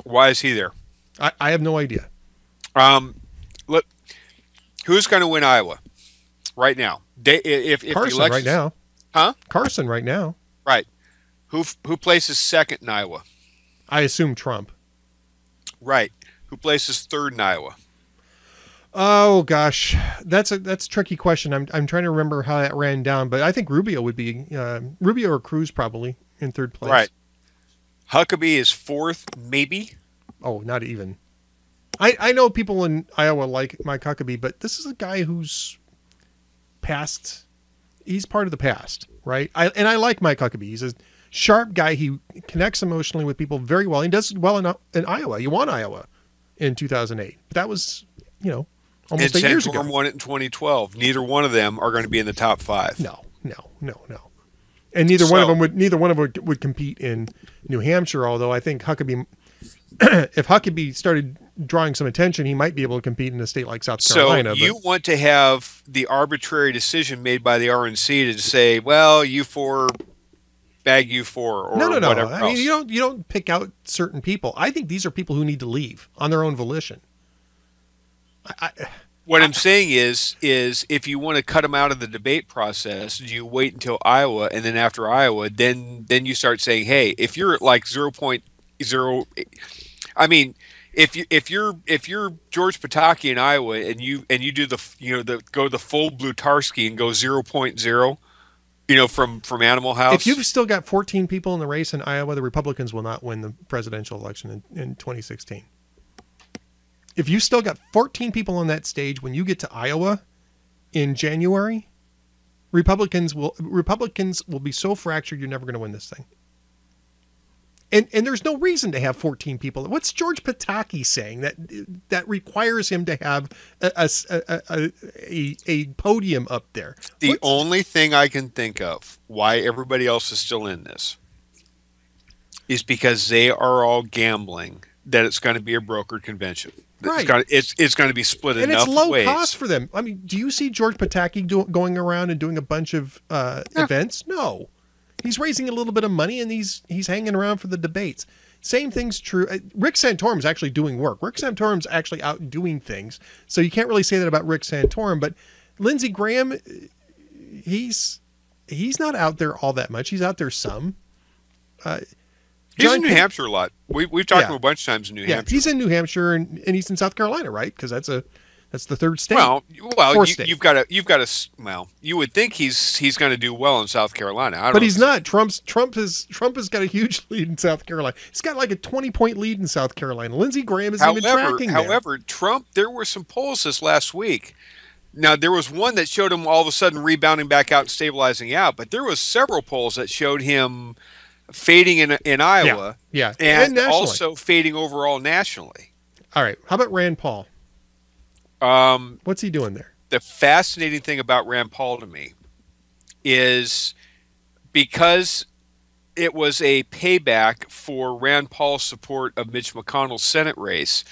Why is he there? I have no idea. Look, who's going to win Iowa right now? If Carson right now. Huh? Carson right now. Right. Who places second in Iowa? I assume Trump. Right. Who places third in Iowa? Oh gosh, that's a tricky question. I'm trying to remember how that ran down, but I think Rubio would be Rubio or Cruz probably in third place. Right. Huckabee is fourth, maybe. Oh, not even. I know people in Iowa like Mike Huckabee, but this is a guy who's past. He's part of the past, right? I like Mike Huckabee. He's a sharp guy. He connects emotionally with people very well. He does well in Iowa. He won Iowa in 2008. But that was, almost 8 years ago. And won it in 2012. Neither one of them are going to be in the top 5. No. And neither one of them would compete in New Hampshire. Although I think Huckabee, if Huckabee started drawing some attention, he might be able to compete in a state like South Carolina. So you want to have the arbitrary decision made by the RNC to say, well, you 4, bag you 4, or no. whatever I else. mean, you don't pick out certain people. I think these are people who need to leave on their own volition. What I'm saying is if you want to cut them out of the debate process, you wait until Iowa, and then after Iowa, then you start saying, hey, if you're at like 0.0, I mean, if you're George Pataki in Iowa and you do go the full Blutarski and go 0.0, from Animal House. If you've still got 14 people in the race in Iowa, the Republicans will not win the presidential election in 2016. If you still got 14 people on that stage when you get to Iowa in January, Republicans will be so fractured you're never going to win this thing. And there's no reason to have 14 people. What's George Pataki saying that requires him to have a podium up there? The only thing I can think of why everybody else is still in this is because they are all gambling that it's going to be a brokered convention. Right. It's going to be split enough ways. And it's low cost for them. I mean, do you see George Pataki going around and doing a bunch of events? No. He's raising a little bit of money, and he's hanging around for the debates. Same thing's true. Rick Santorum's actually doing work. Rick Santorum's actually out doing things. So you can't really say that about Rick Santorum. But Lindsey Graham, he's not out there all that much. He's out there some. He's in New Hampshire a lot. We've talked to him a bunch of times in New Hampshire. He's in New Hampshire, and he's in South Carolina, right? Because that's That's the third state. Well, Fourth state. you've got to. Well, you would think he's going to do well in South Carolina. I don't But know. he's not. Trump has got a huge lead in South Carolina. He's got like a 20-point lead in South Carolina. Lindsey Graham isn't even tracking there. However, Trump. There were some polls this last week. Now there was one that showed him all of a sudden rebounding back out and stabilizing out, but there was several polls that showed him fading in Iowa, yeah. and also fading overall nationally. All right, how about Rand Paul? What's he doing there? The fascinating thing about Rand Paul to me is because it was a payback for Rand Paul's support of Mitch McConnell's Senate race.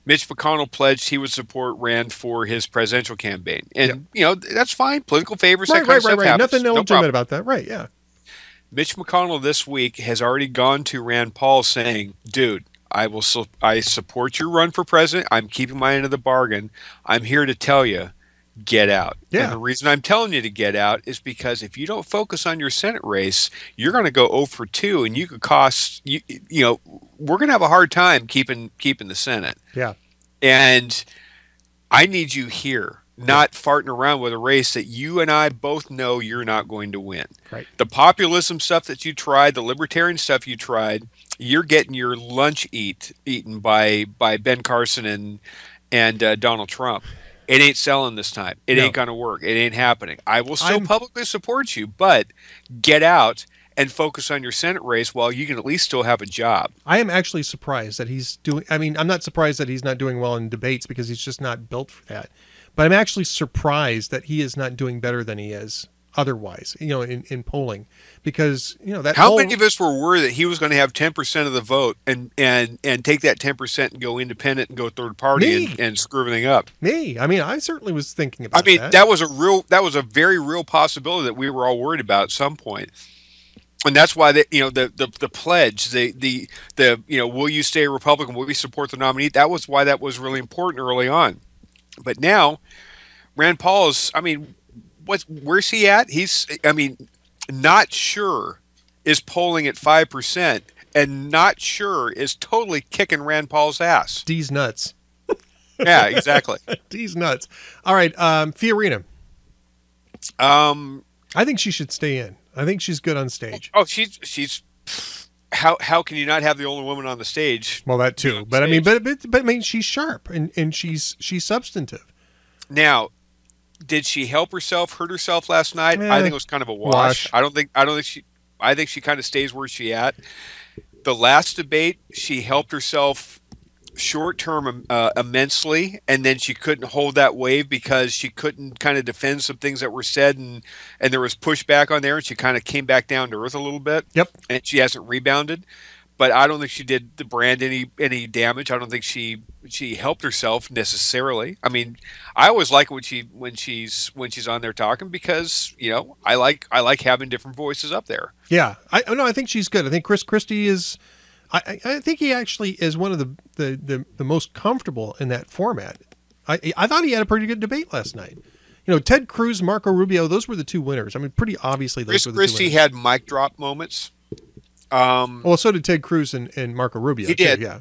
Mitch McConnell pledged he would support Rand for his presidential campaign. And, that's fine. Political favors, that kind of stuff happens. Nothing illegitimate about that. Right, yeah. Mitch McConnell this week has already gone to Rand Paul saying, dude, I support your run for president. I'm keeping my end of the bargain. I'm here to tell you, get out. Yeah. And the reason I'm telling you to get out is because if you don't focus on your Senate race, you're going to go 0 for 2, and you could cost we're going to have a hard time keeping the Senate. Yeah. And I need you here, not farting around with a race that you and I both know you're not going to win. Right. The populism stuff that you tried, the libertarian stuff you tried, you're getting your lunch eaten by Ben Carson and Donald Trump. It ain't selling this time. It ain't going to work. It ain't happening. I will still publicly support you, but get out and focus on your Senate race while you can at least still have a job. I am actually surprised that he's doing. I mean, I'm not surprised that he's not doing well in debates because he's just not built for that. But I'm actually surprised that he is not doing better than he is otherwise, in polling, because that. How many of us were worried that he was going to have 10% of the vote and take that 10% and go independent and go third party and screw everything up? Me, I mean, I certainly was thinking about. That was a very real possibility that we were all worried about at some point. And that's why the pledge, the will you stay a Republican? Will we support the nominee? That was why that was really important early on. But now, Rand Paul is. I mean, where's he at? He's. I mean, not sure is polling at 5%, and not sure is totally kicking Rand Paul's ass. D's nuts. Yeah, exactly. D's nuts. All right, Fiorina. I think she should stay in. I think she's good on stage. Oh, she's how can you not have the only woman on the stage? Well, that too. But stage? I mean, she's sharp and she's substantive. Now, did she hurt herself last night? I think it was kind of a wash. I think she kind of stays where she at. The last debate, she helped herself short term immensely, and then she couldn't hold that wave because she couldn't kind of defend some things that were said, and there was pushback on there, and she kind of came back down to earth a little bit. Yep. And she hasn't rebounded, but I don't think she did the brand any damage. I don't think she helped herself necessarily. I mean, I always like when she's on there talking because I like having different voices up there. Yeah, I think she's good. I think Chris Christie is. I think he actually is one of the most comfortable in that format. I thought he had a pretty good debate last night. Ted Cruz, Marco Rubio, those were the two winners. I mean, pretty obviously those were the two winners. Chris Christie had mic drop moments. Well, so did Ted Cruz and Marco Rubio. He did. Too, yeah.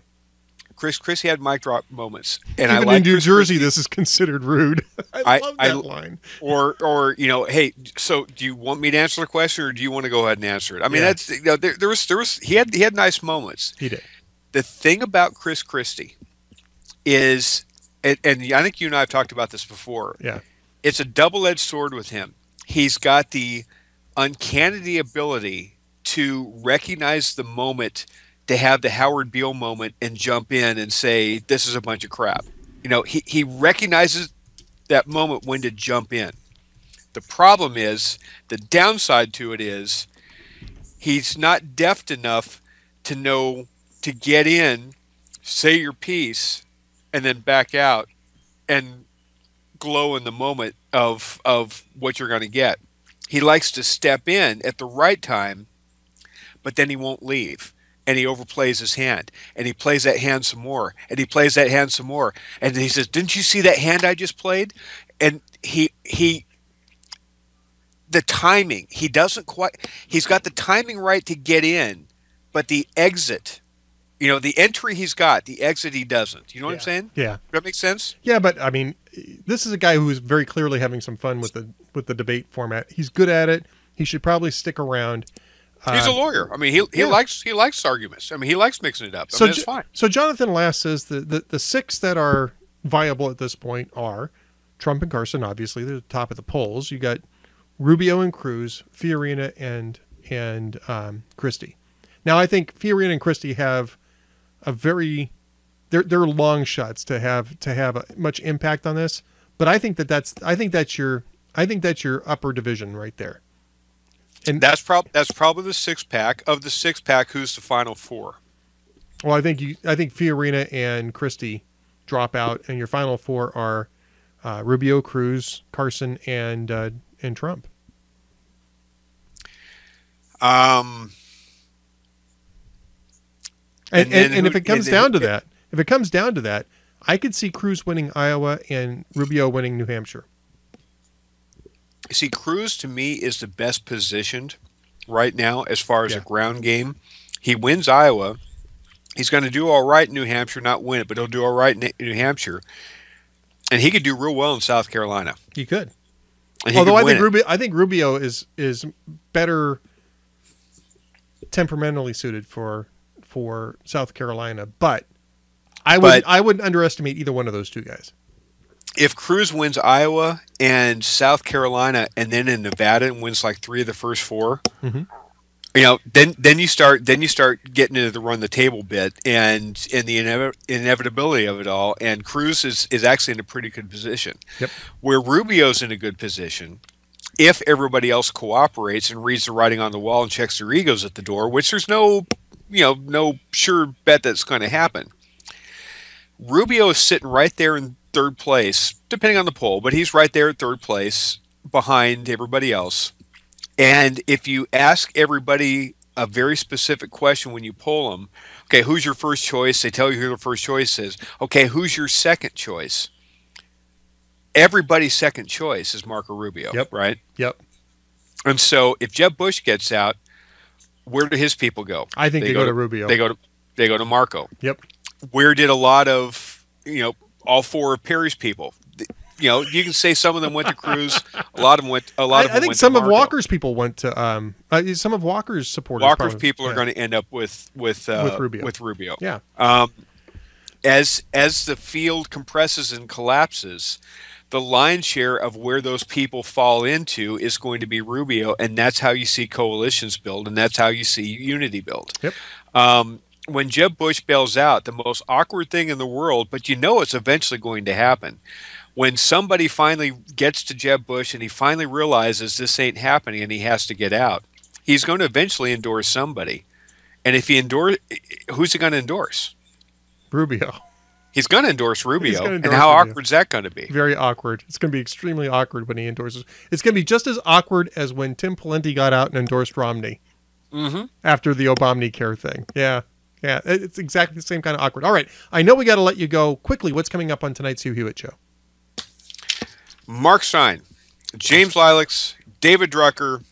Christie had mic drop moments, and even in New Jersey, this is considered rude. I love that line. Or hey, so do you want me to answer the question, or do you want to go ahead and answer it? I mean, that's there was he had nice moments. He did. The thing about Chris Christie is, and I think you and I have talked about this before. Yeah, it's a double-edged sword with him. He's got the uncanny ability to recognize the moment, to have the Howard Beale moment and jump in and say, this is a bunch of crap. He recognizes that moment when to jump in. The problem is, the downside to it is, he's not deft enough to know to get in, say your piece, and then back out and glow in the moment of what you're going to get. He likes to step in at the right time, but then he won't leave. And he overplays his hand, and he plays that hand some more, and he plays that hand some more, and he says, "Didn't you see that hand I just played?" And the timing, he's got the timing right to get in, but the exit the entry he's got, the exit he doesn't. You know what I'm Yeah. saying? Yeah. Does that make sense? Yeah, but I mean, this is a guy who's very clearly having some fun with the debate format. He's good at it. He should probably stick around. He's a lawyer. I mean, he likes arguments. I mean, he likes mixing it up. I mean, it's fine. So Jonathan Last says the six that are viable at this point are Trump and Carson. Obviously, they're the top of the polls. You got Rubio and Cruz, Fiorina and Christie. Now, I think Fiorina and Christie have a very they're long shots to have a much impact on this. But I think that's your upper division right there. And that's probably the six pack. Of the six pack, who's the final four? Well, I think Fiorina and Christie drop out, and your final four are Rubio, Cruz, Carson, and Trump. And if it comes down to that, I could see Cruz winning Iowa and Rubio winning New Hampshire. See, Cruz to me is the best positioned right now as far as a ground game. He wins Iowa. He's going to do all right in New Hampshire, not win it, but he'll do all right in New Hampshire. And he could do real well in South Carolina. He could. Although I think Rubio is better temperamentally suited for South Carolina, but I wouldn't underestimate either one of those two guys. If Cruz wins Iowa and South Carolina, and then in Nevada and wins like 3 of the first 4, mm-hmm. Then you start getting into the run the table bit and the inevitability of it all. And Cruz is actually in a pretty good position. Yep. Where Rubio's in a good position, if everybody else cooperates and reads the writing on the wall and checks their egos at the door, which there's no sure bet that's going to happen. Rubio is sitting right there in third place, depending on the poll, but he's right there at third place behind everybody else. And if you ask everybody a very specific question when you poll them, okay, who's your first choice? They tell you who their first choice is. Okay, who's your second choice? Everybody's second choice is Marco Rubio, right? Yep. And so if Jeb Bush gets out, where do his people go? I think they go to Rubio. They go to Marco. Yep. Where did a lot of, all 4 of Perry's people? You can say some of them went to Cruz. A lot of them went. I think some of Walker's people went to. Some of Walker's supporters. Walker's people are going to end up with Rubio. Yeah. As the field compresses and collapses, the lion's share of where those people fall into is going to be Rubio, and that's how you see coalitions build, and that's how you see unity build. Yep. When Jeb Bush bails out, the most awkward thing in the world, but it's eventually going to happen. When somebody finally gets to Jeb Bush and he finally realizes this ain't happening and he has to get out, he's going to eventually endorse somebody. And if he who's he going to endorse? Rubio. He's going to endorse Rubio. And how awkward is that going to be? Very awkward. It's going to be extremely awkward when he endorses. It's going to be just as awkward as when Tim Pawlenty got out and endorsed Romney after the Obamacare thing. Yeah. Yeah. It's exactly the same kind of awkward. All right. I know we got to let you go quickly. What's coming up on tonight's Hugh Hewitt Show? Mark Stein, James Lilacs, David Drucker,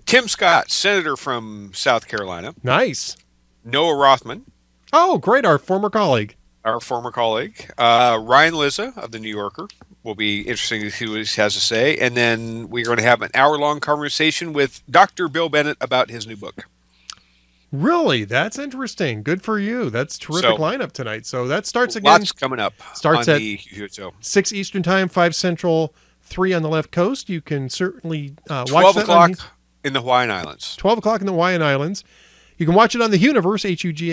Tim Scott, Senator from South Carolina. Nice. Noah Rothman. Oh, great. Our former colleague. Ryan Lizza of The New Yorker. Will be interesting to see what he has to say. And then we're going to have an hour-long conversation with Dr. Bill Bennett about his new book. Really? That's interesting. Good for you. That's terrific lineup tonight. So that starts again. Lots coming up. Starts at 6 Eastern Time, 5 Central, 3 on the left coast. You can certainly watch 12 that o'clock in the Hawaiian Islands. 12 o'clock in the Hawaiian Islands. You can watch it on the Universe, HUGHNIVERSE.com,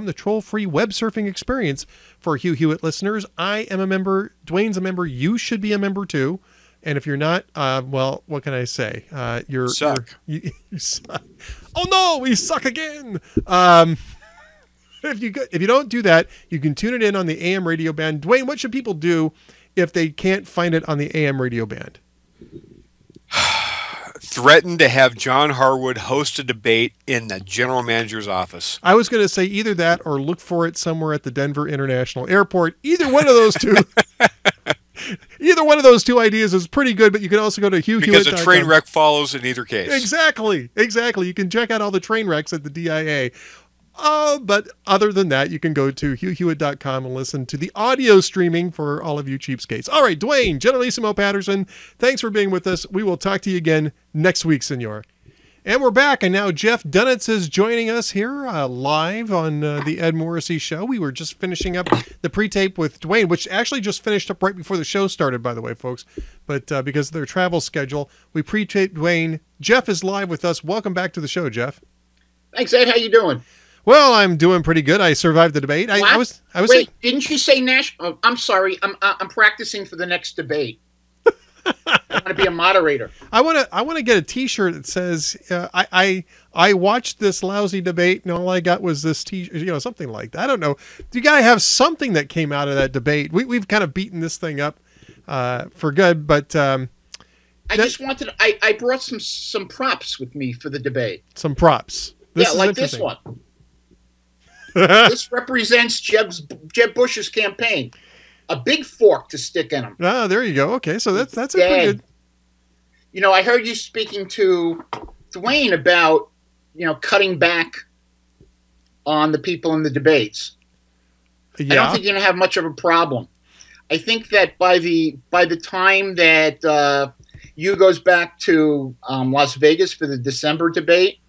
the troll-free web surfing experience for Hugh Hewitt listeners. I am a member. Dwayne's a member. You should be a member too. And if you're not, well, what can I say? You suck. You suck. Oh no, we suck again. If you don't do that, you can tune it in on the AM radio band. Dwayne, what should people do if they can't find it on the AM radio band? Threaten to have John Harwood host a debate in the general manager's office. I was going to say either that or look for it somewhere at the Denver International Airport. Either one of those two. Either one of those two ideas is pretty good, but you can also go to HughHewitt.com. Because a train wreck follows in either case. Exactly. You can check out all the train wrecks at the DIA. But other than that, you can go to hughhewitt.com and listen to the audio streaming for all of you cheapskates. All right, Duane, Generalissimo Patterson, thanks for being with us. We will talk to you again next week, senor. And we're back, and now Jeff Dunetz is joining us here live on the Ed Morrissey Show. We were just finishing up the pre-tape with Duane, which actually just finished up right before the show started, by the way, folks. But because of their travel schedule, we pre-taped Duane. Jeff is live with us. Welcome back to the show, Jeff. Thanks, Ed. How you doing? Well, I'm doing pretty good. I survived the debate. I was. Wait, didn't you say national? I'm sorry. I'm practicing for the next debate. I want to be a moderator. I want to get a T-shirt that says I watched this lousy debate and all I got was this T-shirt, something like that. I don't know. You got to have something that came out of that debate. We've kind of beaten this thing up for good, but I brought some props with me for the debate. Some props. This one. This represents Jeb Bush's campaign. A big fork to stick in him. Oh, there you go. Okay, so that's a pretty good. I heard you speaking to Duane about cutting back on the people in the debates. Yeah. I don't think you're gonna have much of a problem. I think that by the time that you goes back to Las Vegas for the December debate,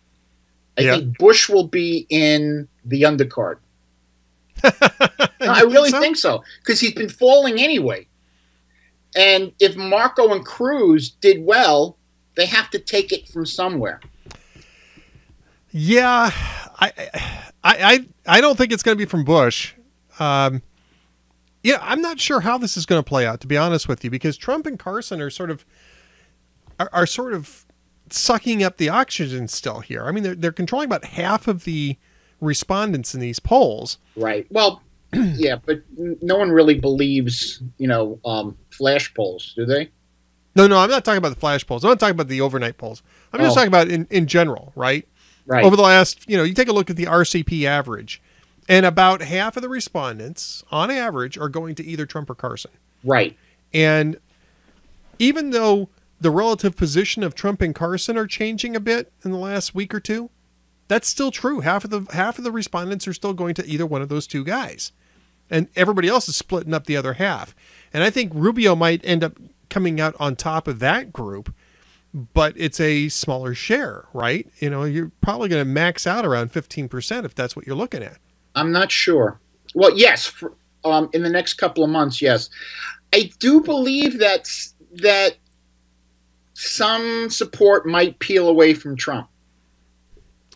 I think Bush will be in the undercard. I really think so, because he's been falling anyway. And if Marco and Cruz did well, they have to take it from somewhere. Yeah, I don't think it's going to be from Bush. I'm not sure how this is going to play out, to be honest with you, because Trump and Carson are sort of sucking up the oxygen still here. I mean, they're controlling about half of the respondents in these polls. Right. Well, yeah, but no one really believes, flash polls, do they? No, I'm not talking about the flash polls. I'm not talking about the overnight polls. I'm just talking about in general, right? Right. Over the last, you take a look at the RCP average, and about half of the respondents, on average, are going to either Trump or Carson. Right. And even though the relative position of Trump and Carson are changing a bit in the last week or two, that's still true. Half of the respondents are still going to either one of those two guys, and everybody else is splitting up the other half. And I think Rubio might end up coming out on top of that group, but it's a smaller share, right? You're probably going to max out around 15% if that's what you're looking at. I'm not sure. Well, yes, in the next couple of months, yes. I do believe that some support might peel away from Trump.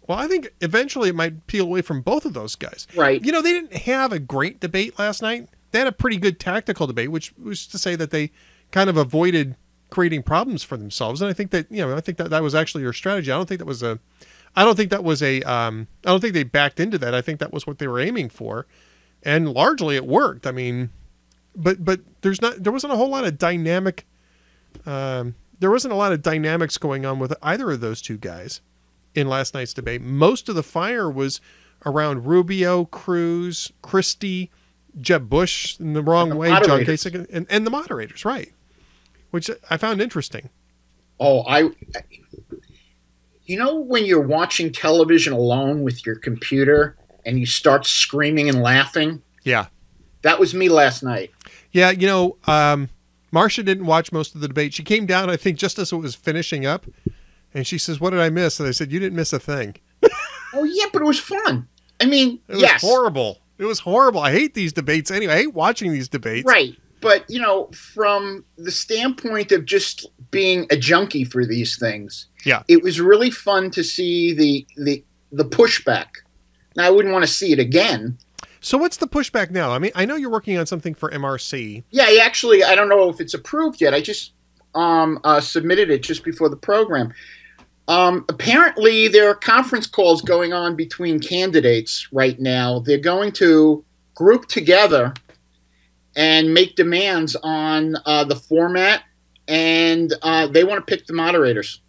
Well, I think eventually it might peel away from both of those guys. Right. They didn't have a great debate last night. They had a pretty good tactical debate, which was to say that they kind of avoided creating problems for themselves. And I think that, that was actually your strategy. I don't think they backed into that. I think that was what they were aiming for. And largely it worked. I mean, but there wasn't a whole lot of dynamics going on with either of those two guys in last night's debate. Most of the fire was around Rubio, Cruz, Christie, Jeb Bush in the wrong way, John Kasich, and the moderators, right? Which I found interesting. Oh, when you're watching television alone with your computer and you start screaming and laughing? Yeah. That was me last night. Yeah, Marcia didn't watch most of the debate. She came down, I think, just as it was finishing up. And she says, "What did I miss?" And I said, "You didn't miss a thing." Oh, yeah, but it was fun. I mean, it was horrible. It was horrible. I hate these debates anyway. I hate watching these debates. Right. But, from the standpoint of just being a junkie for these things, it was really fun to see the pushback. Now, I wouldn't want to see it again. So what's the pushback now? I mean, I know you're working on something for MRC. Yeah, I don't know if it's approved yet. I just submitted it just before the program. Apparently, there are conference calls going on between candidates right now. They're going to group together and make demands on the format, and they want to pick the moderators.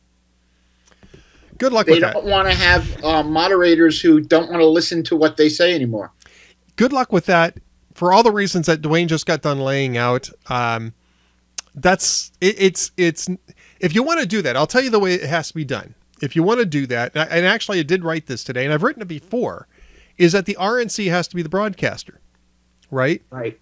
Good luck with that. They don't want to have moderators who don't want to listen to what they say anymore. Good luck with that for all the reasons that Duane just got done laying out. It's if you want to do that, I'll tell you the way it has to be done. If you want to do that, and actually I did write this today, and I've written it before, is that the RNC has to be the broadcaster, right? Right.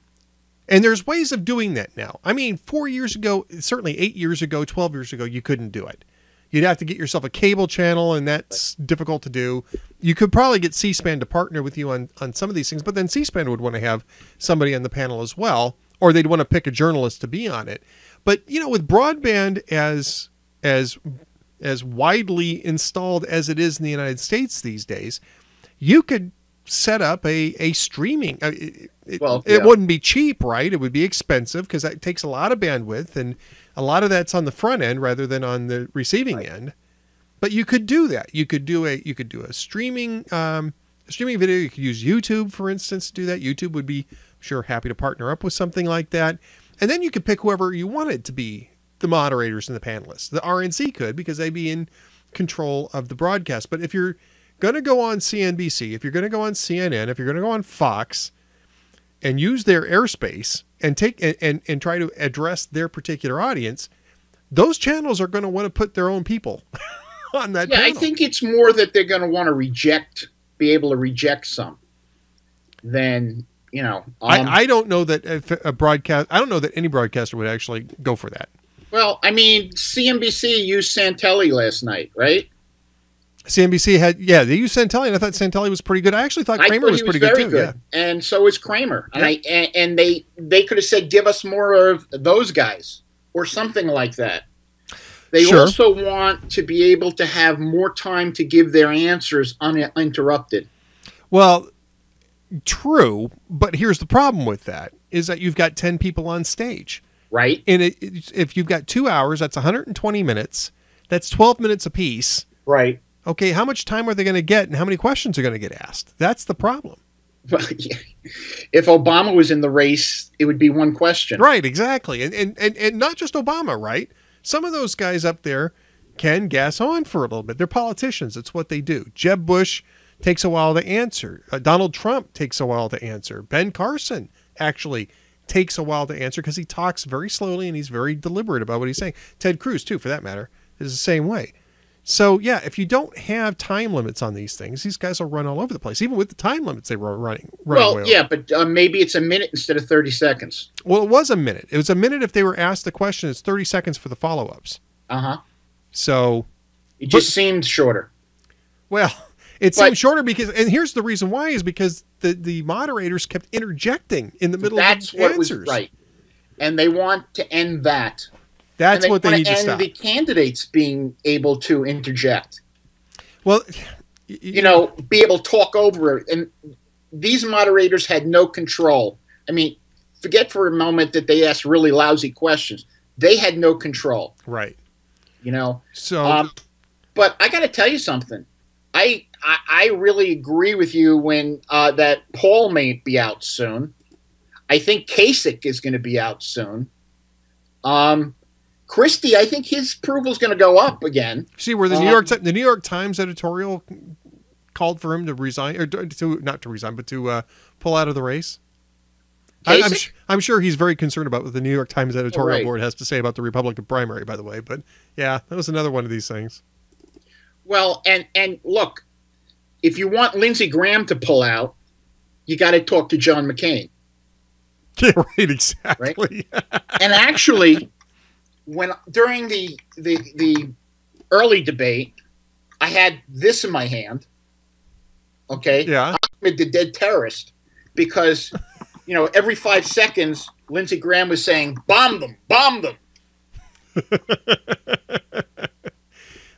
And there's ways of doing that now. I mean, 4 years ago, certainly 8 years ago, 12 years ago, you couldn't do it. You'd have to get yourself a cable channel, and that's difficult to do. You could probably get C-SPAN to partner with you on some of these things, but then C-SPAN would want to have somebody on the panel as well, or they'd want to pick a journalist to be on it. But, you know, with broadband as widely installed as it is in the United States these days, you could set up a streaming. It wouldn't be cheap, right? It would be expensive because that takes a lot of bandwidth, and a lot of that's on the front end rather than on the receiving end. But you could do that. You could do a streaming video. You could use YouTube, for instance, to do that. YouTube would be, I'm sure, happy to partner up with something like that. And then you could pick whoever you wanted to be the moderators and the panelists. The RNC could, because they'd be in control of the broadcast. But if you're going to go on CNBC, if you're going to go on CNN, if you're going to go on Fox and use their airspace and take and try to address their particular audience, those channels are going to want to put their own people on that panel. I think it's more that they're going to want to be able to reject some than, you know. I don't know that I don't know that any broadcaster would actually go for that. Well, I mean, CNBC used Santelli last night, right? CNBC they used Santelli, and I thought Santelli was pretty good. I actually thought Kramer was pretty good too. Yeah. And so was Kramer. Yeah. And they could have said, give us more of those guys or something like that. They also want to be able to have more time to give their answers uninterrupted. Well, true, but here's the problem with that, is that you've got 10 people on stage. Right. And if you've got 2 hours, that's 120 minutes. That's 12 minutes apiece. Right. Okay, how much time are they going to get, and how many questions are going to get asked? That's the problem. Well, yeah. If Obama was in the race, it would be one question. Right, exactly. And not just Obama, right? Some of those guys up there can gas on for a little bit. They're politicians. It's what they do. Jeb Bush takes a while to answer. Donald Trump takes a while to answer. Ben Carson actually takes a while to answer because he talks very slowly and he's very deliberate about what he's saying. Ted Cruz, too, for that matter, is the same way. So, yeah, if you don't have time limits on these things, these guys will run all over the place. Even with the time limits, they were running well, yeah, but maybe it's a minute instead of 30 seconds. Well, it was a minute. It was a minute if they were asked the question. It's 30 seconds for the follow-ups. Uh-huh. So it just seemed shorter. Well, it seemed shorter because, and here's the reason why, is because the moderators kept interjecting in the middle of the answers. That's what was right. And they want to end that. That's what they need to stop. And the candidates being able to interject. Well, you know, be able to talk over it. And these moderators had no control. I mean, forget for a moment that they asked really lousy questions. They had no control. Right. You know? So, but I got to tell you something. I really agree with you when that Paul may be out soon. I think Kasich is going to be out soon. Christie, I think his approval is going to go up again. See, where the New York Times editorial called for him to resign, or not to resign, but to pull out of the race. I'm sure he's very concerned about what the New York Times editorial board has to say about the Republican primary, by the way. But yeah, that was another one of these things. Well, and look, if you want Lindsey Graham to pull out, you got to talk to John McCain. Yeah, right, exactly. Right? And actually, during the early debate, I had this in my hand. Okay, yeah, Ahmed the dead terrorist, because every 5 seconds, Lindsey Graham was saying, "Bomb them, bomb them."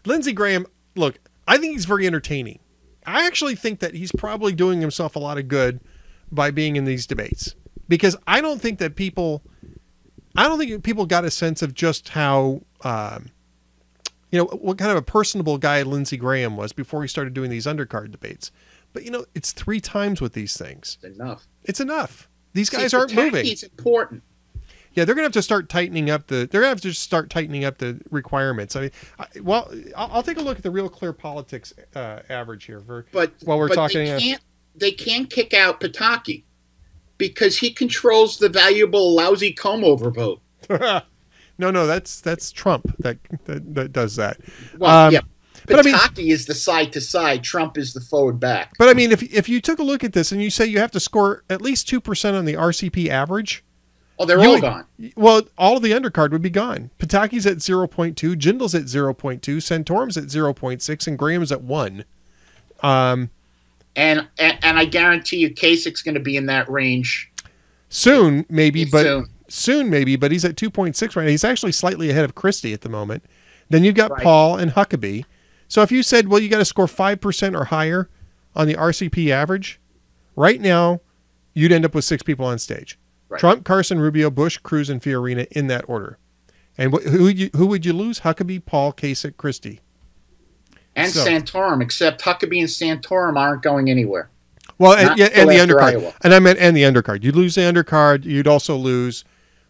Lindsey Graham, look, I think he's very entertaining. I actually think that he's probably doing himself a lot of good by being in these debates, because I don't think people got a sense of just how, what kind of a personable guy Lindsey Graham was before he started doing these undercard debates. But, it's 3 times with these things. It's enough. It's enough. These guys aren't moving. It's important. Yeah, they're going to have to start tightening up the requirements. I mean, I'll take a look at the Real Clear Politics average here while we're talking. They can't kick out Pataki because he controls the valuable lousy comb-over vote. No, that's Trump that does that. Well, yeah. But I mean, Pataki is the side to side. Trump is the forward back. But I mean, if you took a look at this and you say you have to score at least 2% on the RCP average. Oh, they're all gone. Well, all of the undercard would be gone. Pataki's at 0.2, Jindal's at 0.2, Santorum's at 0.6, and Graham's at 1. And I guarantee you Kasich's going to be in that range. Soon, maybe, but he's at 2.6 right now. He's actually slightly ahead of Christie at the moment. Then you've got Paul and Huckabee. So if you said, well, you got to score 5% or higher on the RCP average, right now, you'd end up with 6 people on stage. Right. Trump, Carson, Rubio, Bush, Cruz, and Fiorina in that order. And who would you lose? Huckabee, Paul, Kasich, Christie. And Santorum, except Huckabee and Santorum aren't going anywhere. Well, and the undercard. Iowa. And I meant the undercard. You'd lose the undercard. You'd also lose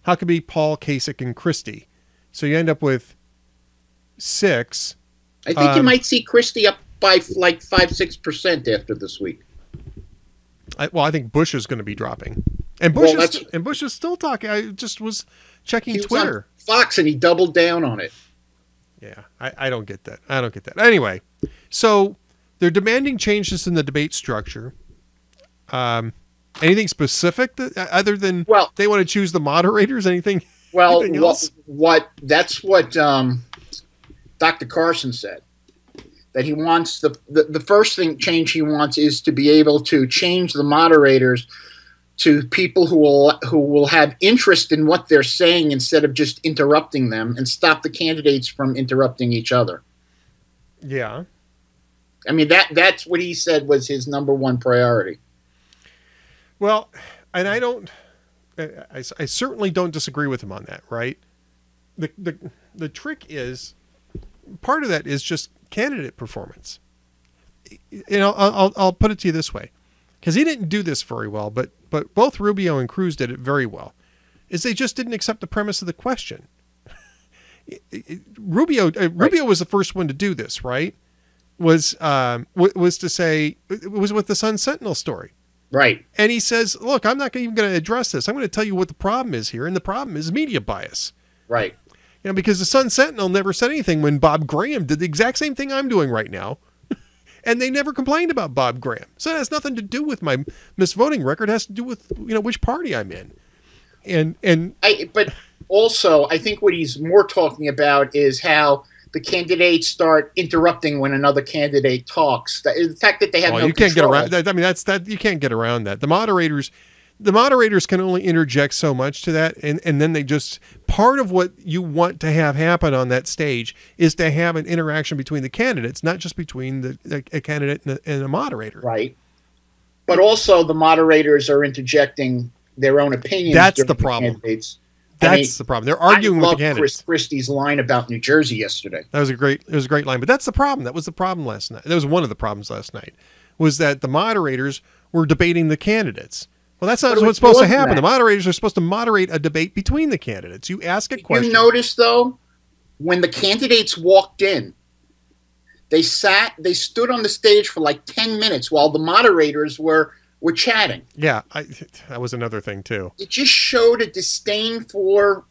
Huckabee, Paul, Kasich, and Christie. So you end up with 6. I think you might see Christie up by like 5-6% after this week. I think Bush is going to be dropping. And Bush is still talking. I just was checking Twitter. Was on Fox, and he doubled down on it. Yeah, I don't get that. Anyway, so they're demanding changes in the debate structure. Anything specific other than they want to choose the moderators? Anything else? That's what Dr. Carson said. That he wants the first change he wants is to be able to change the moderators to people who will have interest in what they're saying instead of just interrupting them, and stop the candidates from interrupting each other. Yeah. I mean, that's what he said was his number one priority. Well, and I certainly don't disagree with him on that, right? The trick is, part of that is just candidate performance. You know, I'll put it to you this way, because he didn't do this very well, but both Rubio and Cruz did it very well, is they just didn't accept the premise of the question. Rubio was the first one to do this, right? Was to say, it was with the Sun Sentinel story. Right. And he says, look, I'm not even going to address this. I'm going to tell you what the problem is here, and the problem is media bias. Right. You know, because the Sun Sentinel never said anything when Bob Graham did the exact same thing I'm doing right now. And they never complained about Bob Graham. So it has nothing to do with my misvoting record. It has to do with, which party I'm in. But also, I think what he's more talking about is how the candidates start interrupting when another candidate talks. The fact that they have no can't control. get around that. I mean, you can't get around that. The moderators can only interject so much to that, and then they just, part of what you want to have happen on that stage is to have an interaction between the candidates, not just between a candidate and a moderator. Right. But also the moderators are interjecting their own opinions. That's the problem. The problem. They're arguing with the candidates. Chris Christie's line about New Jersey yesterday. It was a great line, but that's the problem. That was the problem last night. That was one of the problems last night, was that the moderators were debating the candidates. Well, that's not what's supposed to happen. The moderators are supposed to moderate a debate between the candidates. You ask a question. You notice, though, when the candidates walked in, they stood on the stage for like 10 minutes while the moderators were chatting. Yeah, that was another thing, too. It just showed a disdain for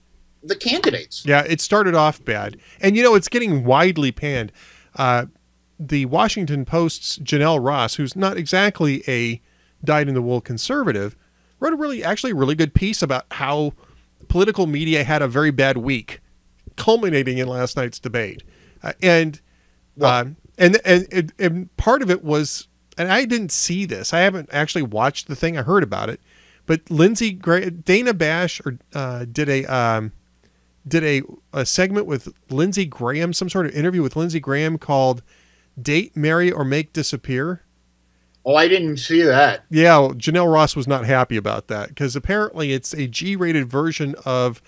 the candidates. Yeah, it started off bad. And, it's getting widely panned. The Washington Post's Janelle Ross, who's not exactly a dyed-in-the-wool conservative, wrote a really good piece about how political media had a very bad week, culminating in last night's debate. And part of it was, and I didn't see this, I haven't actually watched the thing, I heard about it, but Dana Bash did a segment with Lindsey Graham, some sort of interview with Lindsey Graham called Date, Marry, or Make Disappear. Oh, I didn't see that. Yeah, well, Janelle Ross was not happy about that, because apparently it's a G-rated version of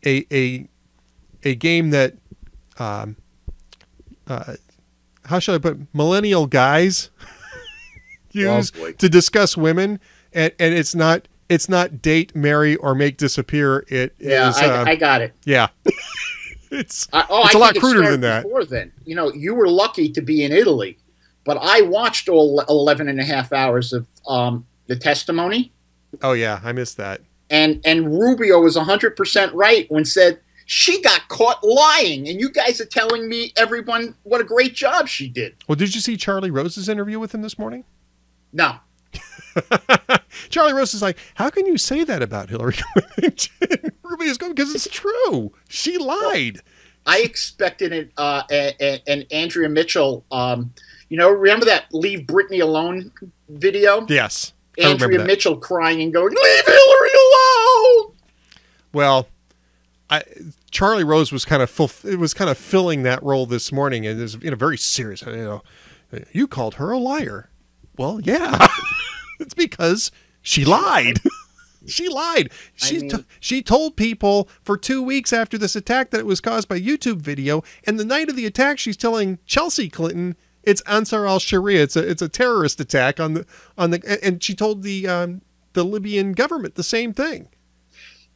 a game that, how should I put, millennial guys use to discuss women, and it's not Date, Marry, or Make Disappear. I got it. Yeah. It's a lot cruder than that. Before then, you were lucky to be in Italy. But I watched all 11 and a half hours of the testimony. Oh, yeah. I missed that. And Rubio was 100% right when said She got caught lying, and you guys are telling me, everyone, what a great job she did. Well, did you see Charlie Rose's interview with him this morning? No. Charlie Rose is like, how can you say that about Hillary Clinton? Rubio's going, because it's true. She lied. I expected an Andrea Mitchell, remember that Leave Britney Alone video? Yes. Andrea Mitchell crying and going, leave Hillary alone! Well, Charlie Rose was kind of filling that role this morning, and it was very serious. You called her a liar. Well, yeah, it's because she lied. She lied. She told people for 2 weeks after this attack that it was caused by YouTube video, and the night of the attack, she's telling Chelsea Clinton it's Ansar al-Sharia. It's a terrorist attack and she told the Libyan government the same thing.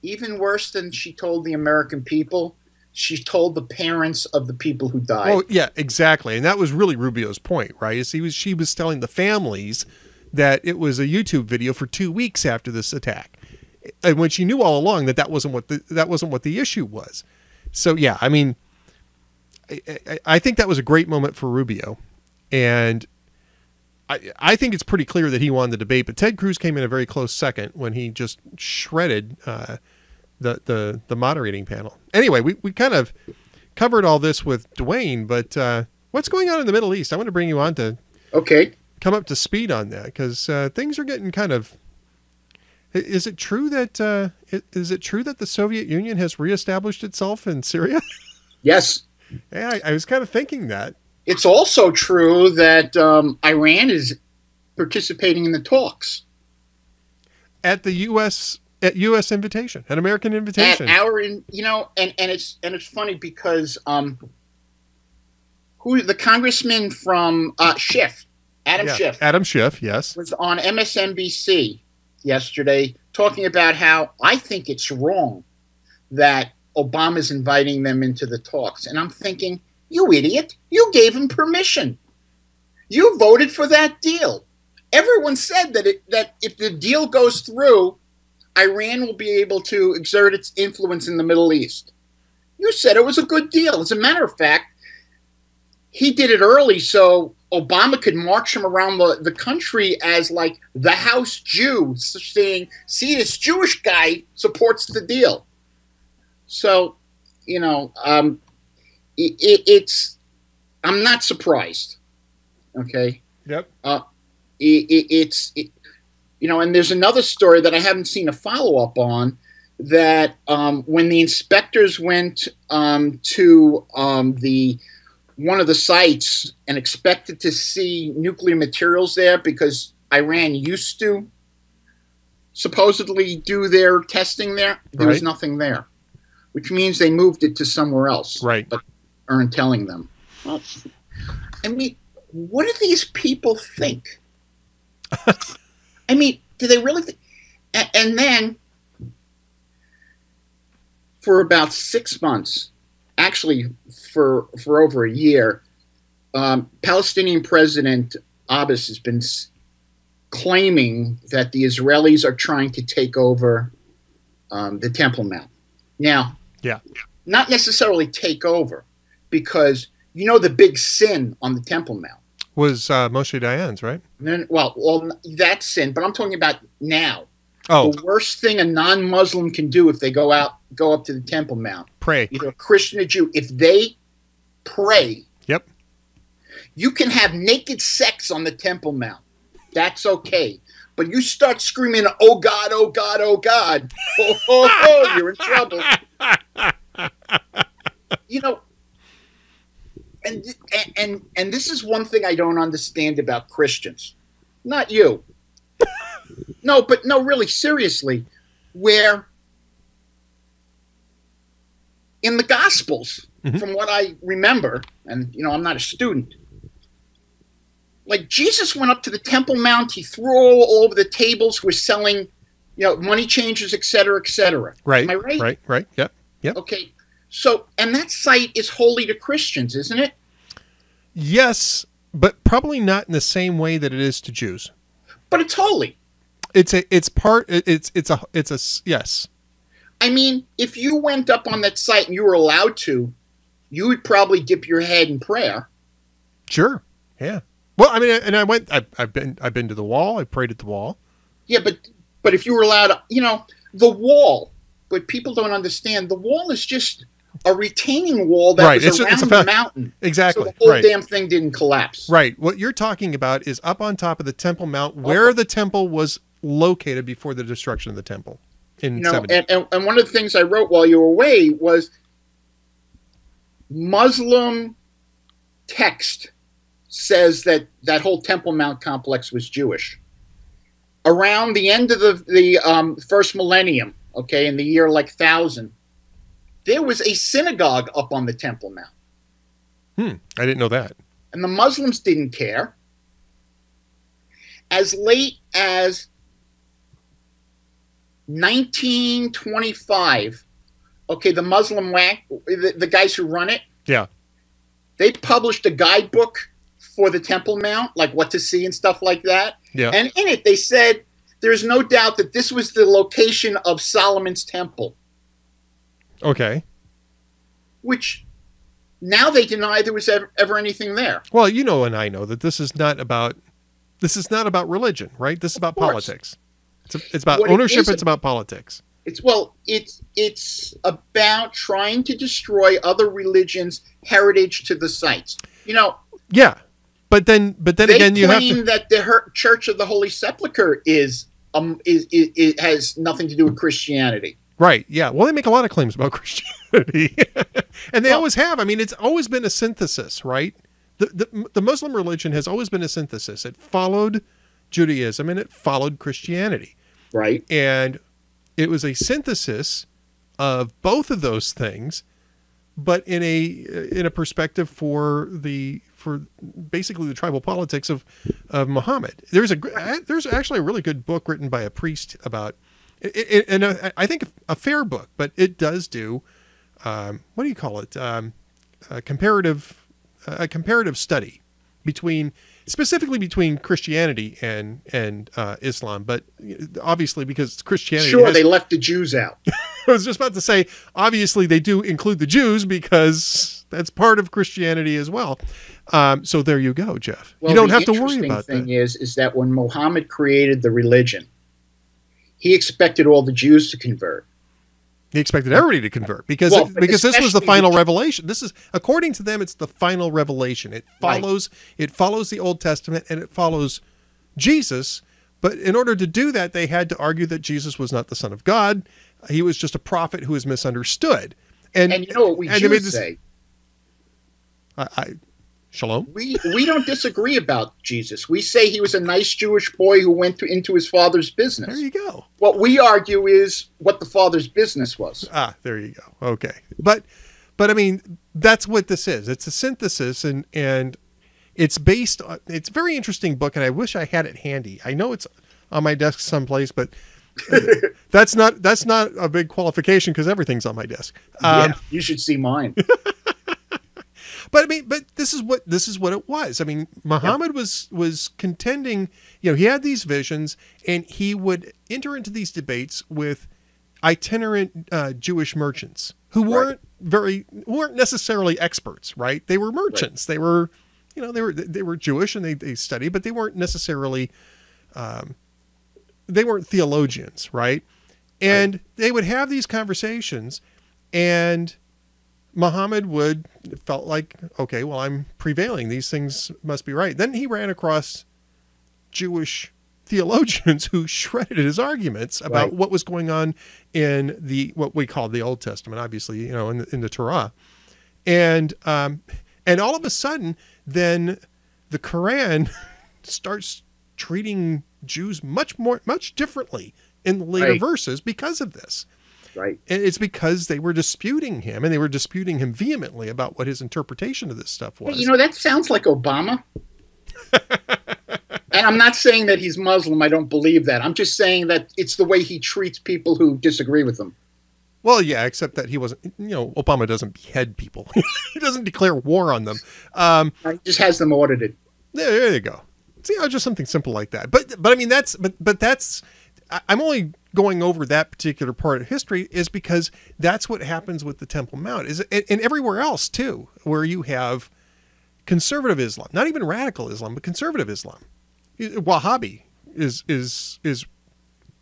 Even worse than she told the American people, she told the parents of the people who died. Oh, yeah, exactly. And that was really Rubio's point, right? She was telling the families that it was a YouTube video for 2 weeks after this attack. And when she knew all along that wasn't what the issue was. So, yeah, I mean, I think that was a great moment for Rubio. And I think it's pretty clear that he won the debate, but Ted Cruz came in a very close second when he just shredded the moderating panel. Anyway, we kind of covered all this with Duane, but what's going on in the Middle East? I want to bring you on to come up to speed on that, because things are getting kind of. Is it true that the Soviet Union has reestablished itself in Syria? Yes. Yeah, I was kind of thinking that. It's also true that Iran is participating in the talks at the U.S. invitation, an American invitation. And it's funny because the congressman from Schiff, Adam Schiff, yes, was on MSNBC yesterday talking about how I think it's wrong that Obama's inviting them into the talks, and I'm thinking, you idiot, you gave him permission. You voted for that deal. Everyone said that if the deal goes through, Iran will be able to exert its influence in the Middle East. You said it was a good deal. As a matter of fact, he did it early so Obama could march him around the country as like the house Jew, saying, see, this Jewish guy supports the deal. So, I'm not surprised. Okay. Yep. And there's another story that I haven't seen a follow up on, that when the inspectors went to one of the sites and expected to see nuclear materials there, because Iran used to supposedly do their testing there, there was nothing there, which means they moved it to somewhere else. Right. But aren't telling them. Well, I mean, what do these people think? I mean, do they really think? And then, for about 6 months, actually for over a year, Palestinian President Abbas has been claiming that the Israelis are trying to take over the Temple Mount. Now, not necessarily take over, because the big sin on the Temple Mount was Moshe Dayan's, right? Well, that's sin, but I'm talking about now. Oh, the worst thing a non-Muslim can do if they go up to the Temple Mount, pray. Either a Christian or Jew, if they pray, yep, you can have naked sex on the Temple Mount. That's okay. But you start screaming, "Oh God, oh God, oh God!" You're in trouble. And this is one thing I don't understand about Christians. Not you. No, really, seriously. Where in the Gospels, from what I remember, and I'm not a student, like Jesus went up to the Temple Mount, he threw all over the tables who were selling, money changers, et cetera, et cetera. Right. Am I right? Right. Yep. Okay. So, and that site is holy to Christians, isn't it? Yes, but probably not in the same way that it is to Jews. But it's holy. It's yes. I mean, if you went up on that site and you were allowed to, you would probably dip your head in prayer. Sure. Yeah. Well, I mean, and I've been to the wall. I prayed at the wall. Yeah, but if you were allowed, the wall. But people don't understand. The wall is just a retaining wall that was around the mountain. Exactly. So the whole damn thing didn't collapse. Right. What you're talking about is up on top of the Temple Mount, where the temple was located before the destruction of the temple in 70. And one of the things I wrote while you were away was Muslim text says that whole Temple Mount complex was Jewish. Around the end of the first millennium, okay, in the year 1000, there was a synagogue up on the Temple Mount. I didn't know that. And the Muslims didn't care. As late as 1925, okay, the Muslim the guys who run it, they published a guidebook for the Temple Mount, like what to see and stuff like that. Yeah. And in it, they said there's no doubt that this was the location of Solomon's temple. Okay. Which now they deny there was ever anything there. Well, you know, and I know that this is not about religion, right? This is about politics. It's about ownership. It's about politics. It's about trying to destroy other religions' heritage to the sites. Yeah, but then again, you have to claim that the Church of the Holy Sepulchre it has nothing to do with Christianity. Right. Yeah. Well, they make a lot of claims about Christianity, and they always have. I mean, it's always been a synthesis, right? The Muslim religion has always been a synthesis. It followed Judaism and it followed Christianity. Right. And it was a synthesis of both of those things, but in a perspective for basically the tribal politics of Muhammad. There's actually a really good book written by a priest about it, and I think a fair book, but it does do what do you call it? A comparative study specifically between Christianity and Islam, but obviously because Christianity. Sure, they left the Jews out. I was just about to say, obviously they do include the Jews because that's part of Christianity as well. So there you go, Jeff. Well, you don't have to worry about that. The interesting thing is that when Muhammad created the religion, he expected all the Jews to convert. He expected everybody to convert because this was the final revelation. This is, according to them, it's the final revelation. It follows the Old Testament and it follows Jesus. But in order to do that, they had to argue that Jesus was not the Son of God. He was just a prophet who was misunderstood. And you know what we Jews say? Shalom. We don't disagree about Jesus. We say he was a nice Jewish boy who went into his father's business. There you go. What we argue is what the father's business was. There you go. Okay. But I mean, that's what this is. It's a synthesis and it's based on, it's a very interesting book, and I wish I had it handy. I know it's on my desk someplace, but that's not a big qualification because everything's on my desk. Yeah, you should see mine. But I mean, this is what it was. I mean, Muhammad was contending. You know, he had these visions, and he would enter into these debates with itinerant Jewish merchants who weren't necessarily experts. Right? They were merchants. Right. They were Jewish and they studied, but they weren't necessarily they weren't theologians. Right? And they would have these conversations, and Muhammad felt like, okay, well, I'm prevailing. These things must be right. Then he ran across Jewish theologians who shredded his arguments about what was going on in what we call the Old Testament, obviously, in the Torah. And all of a sudden, then the Quran starts treating Jews much differently in the later verses because of this. Right. And it's because they were disputing him, and they were disputing him vehemently about what his interpretation of this stuff was. Hey, that sounds like Obama. And I'm not saying that he's Muslim. I don't believe that. I'm just saying that it's the way he treats people who disagree with him. Well, yeah, except that he wasn't, Obama doesn't behead people. He doesn't declare war on them. He just has them audited. There you go. See, just something simple like that. But I mean, that's I'm only going over that particular part of history is because that's what happens with the Temple Mount is, and everywhere else too, where you have conservative Islam, not even radical Islam, but conservative Islam. Wahhabi is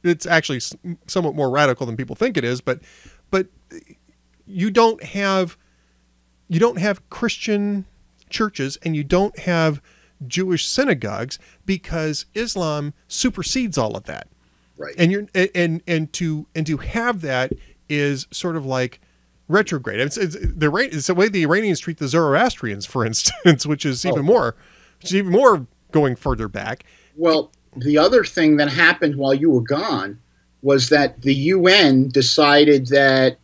it's actually somewhat more radical than people think it is, but you don't have Christian churches and you don't have Jewish synagogues because Islam supersedes all of that. Right. And to have that is sort of like retrograde. It's the way the Iranians treat the Zoroastrians, for instance, which is even more going further back. Well, the other thing that happened while you were gone was that the UN decided that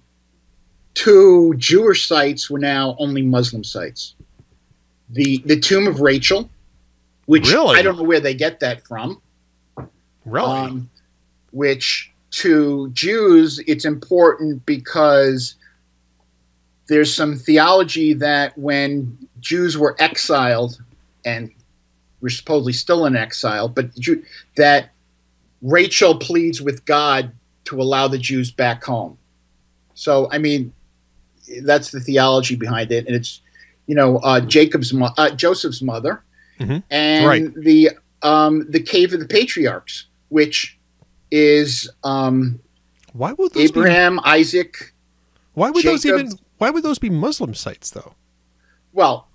2 Jewish sites were now only Muslim sites. The Tomb of Rachel, which Really? I don't know where they get that from. Really? Which to Jews, it's important because there's some theology that when Jews were exiled, and we're supposedly still in exile, but that Rachel pleads with God to allow the Jews back home. So, I mean, that's the theology behind it, and it's Joseph's mother, Mm-hmm. and Right. the Cave of the Patriarchs, which is Why would those Abraham, Isaac. Why would Jacob. Why would those be Muslim sites though? Well,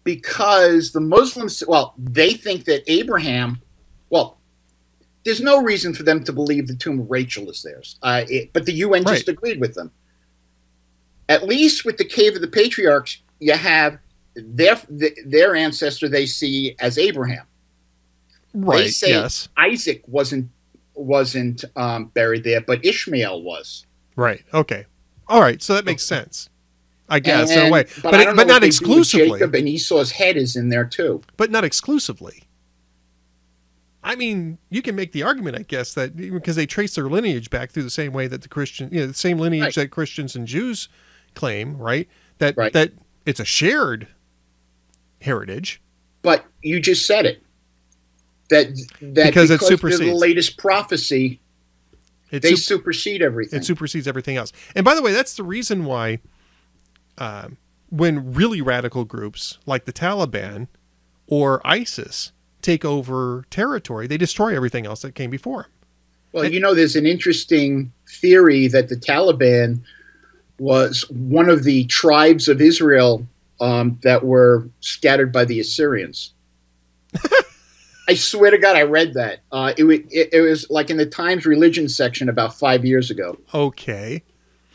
because the Muslims, they think that Abraham, there's no reason for them to believe the Tomb of Rachel is theirs. But the UN just Right. agreed with them. At least with the Cave of the Patriarchs, you have their ancestor they see as Abraham. Right. They say Yes. Isaac wasn't buried there, but Ishmael was. Right. Okay. All right. So that makes sense, I guess, in a way, But I don't know but what not they do with exclusively. Jacob and Esau's head is in there too. But not exclusively. I mean, you can make the argument, I guess, that because they trace their lineage back through the same way that the same lineage Right. that Christians and Jews claim, right? That Right. that it's a shared heritage. But you just said it. That Because it they're supersedes. the latest prophecy, It they sup- supersede everything. It supersedes everything else. And by the way, that's the reason why when really radical groups like the Taliban or ISIS take over territory, they destroy everything else that came before them. Well, there's an interesting theory that the Taliban was one of the tribes of Israel that were scattered by the Assyrians. I swear to God, I read that. It was like in the Times religion section about 5 years ago. Okay.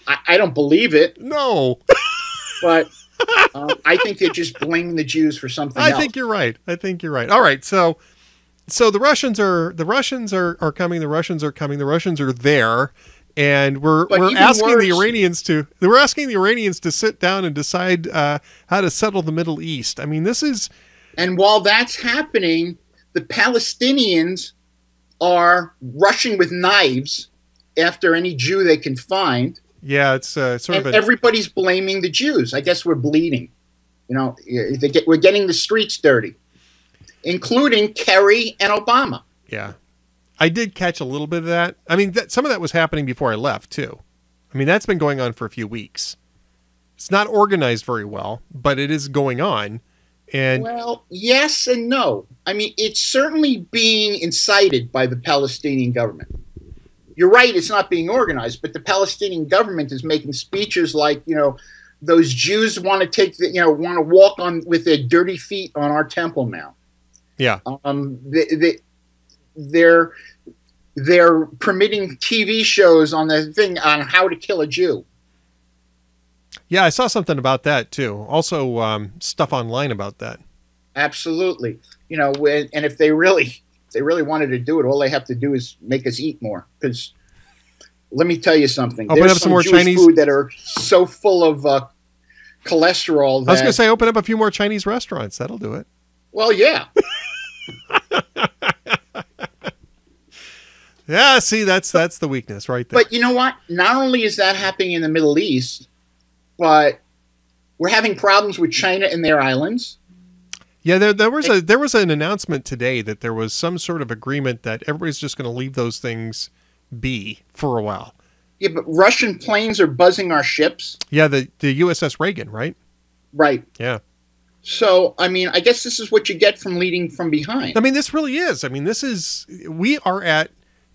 I don't believe it, No. but I think they're just blaming the Jews for something else. I think you're right. All right. So the Russians are coming. The Russians are coming. The Russians are there. And we're even asking the worse- Iranians to sit down and decide how to settle the Middle East. I mean, this is And while that's happening, the Palestinians are rushing with knives after any Jew they can find. it's sort And of everybody's blaming the Jews. I guess we're bleeding. We're getting the streets dirty, including Kerry and Obama. yeah. I did catch a little bit of that. I mean, some of that was happening before I left too. I mean, that's been going on for a few weeks. It's not organized very well, but it is going on. And Well, yes and no. I mean, it's certainly being incited by the Palestinian government. You're right, it's not being organized, but the Palestinian government is making speeches like, those Jews want to want to walk on with their dirty feet on our Temple Mount. yeah, They're permitting TV shows on the thing on how to kill a Jew. yeah, I saw something about that too. Also, stuff online about that. Absolutely. And if they really wanted to do it, all they have to do is make us eat more. Because let me tell you something. Open There's up some more Jewish Chinese food that are so full of cholesterol that, I was going to say, open up a few more Chinese restaurants. That'll do it. well, yeah. Yeah, see, that's the weakness right there. But you know what? Not only is that happening in the Middle East, but we're having problems with China and their islands. Yeah, there was an announcement today that there was some sort of agreement that everybody's just going to leave those things be for a while. Yeah, but Russian planes are buzzing our ships. Yeah, the USS Reagan, right? Right. Yeah. So, I mean, I guess this is what you get from leading from behind. I mean, this really is. I mean, we are at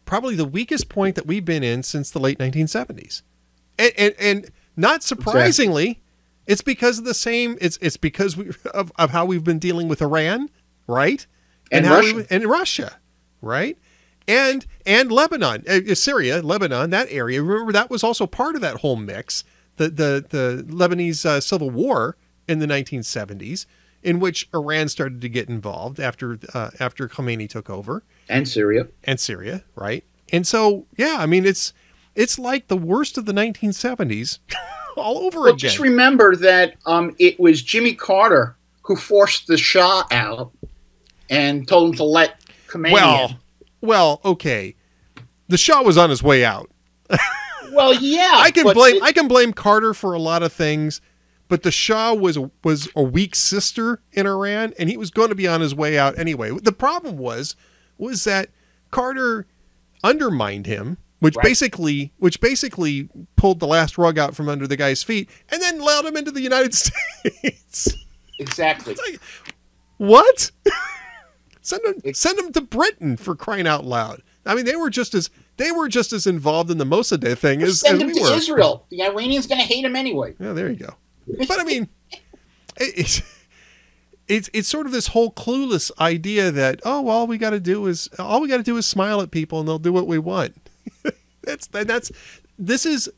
probably the weakest point that we've been in since the late 1970s. And not surprisingly, exactly. It's because of the same, it's because of how we've been dealing with Iran, right? And Russia. And Russia, right? And Lebanon, Syria, Lebanon, that area. Remember, that was also part of that whole mix, the Lebanese Civil War in the 1970s, in which Iran started to get involved after Khomeini took over. And Syria, right? And so, yeah, I mean, it's like the worst of the 1970s all over again. Just remember that it was Jimmy Carter who forced the Shah out and told him to let Khomeini in. Well, okay. The Shah was on his way out. Well, yeah. I can blame Carter for a lot of things, but the Shah was a weak sister in Iran, and he was going to be on his way out anyway. The problem was that Carter undermined him, which basically pulled the last rug out from under the guy's feet, and then allowed him into the United States. Exactly. Like, what? Send them to Britain, for crying out loud. I mean, they were just as involved in the Mossadegh thing as we were. Send him to Israel. The Iranians going to hate him anyway. Yeah, there you go. But I mean, it's sort of this whole clueless idea that, oh, all we got to do is smile at people and they'll do what we want. This is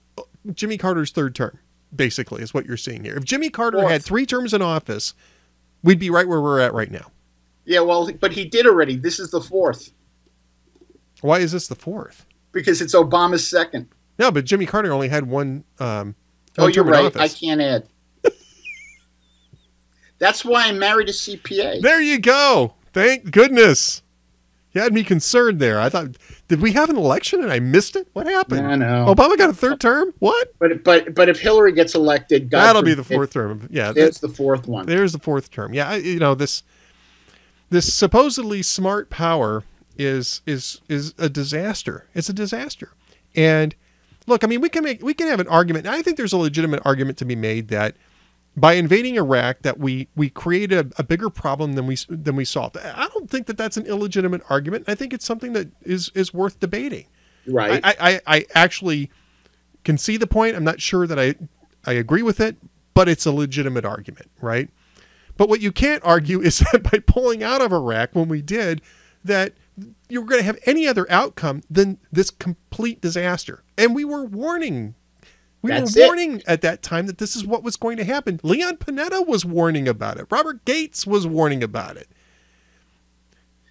Jimmy Carter's third term, basically, is what you're seeing here. If Jimmy Carter had 3 terms in office, we'd be right where we're at right now. Yeah, well, but he did already. This is the 4th. Why is this the 4th? Because it's Obama's 2nd. No, but Jimmy Carter only had one. You're right. I can't add. That's why I'm married a CPA. There you go. Thank goodness. You had me concerned there. I thought, did we have an election and I missed it? What happened? No. Obama got a 3rd term? What? But if Hillary gets elected, that'll be the 4th term. Yeah, there's the 4th one. There's the 4th term. Yeah, this supposedly smart power is a disaster. It's a disaster. And look, I mean, we can have an argument. And I think there's a legitimate argument to be made that by invading Iraq, that we created a bigger problem than we solved. I don't think that that's an illegitimate argument. I think it's something that is worth debating. Right. I actually can see the point. I'm not sure that I agree with it, but it's a legitimate argument, right? But what you can't argue is that by pulling out of Iraq when we did, that you were going to have any other outcome than this complete disaster. And we were warning. We were warning at that time that this is what was going to happen. Leon Panetta was warning about it. Robert Gates was warning about it.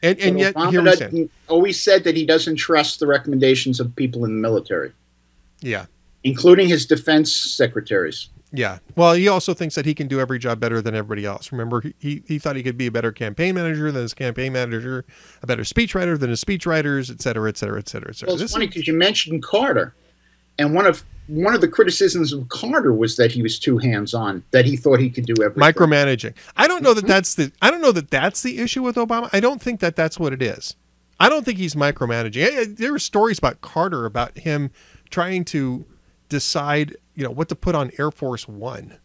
And yet here we stand. Always said that he doesn't trust the recommendations of people in the military. Yeah. Including his defense secretaries. Yeah. Well, he also thinks that he can do every job better than everybody else. Remember, he thought he could be a better campaign manager than his campaign manager, a better speechwriter than his speechwriters, et cetera, et cetera, et cetera, et cetera. Well, it's funny because you mentioned Carter. And one of the criticisms of Carter was that he was too hands-on, that he thought he could do everything. Micromanaging. I don't know that that's the issue with Obama. I don't think that that's what it is. I don't think he's micromanaging. There were stories about Carter, about him trying to decide, what to put on Air Force One.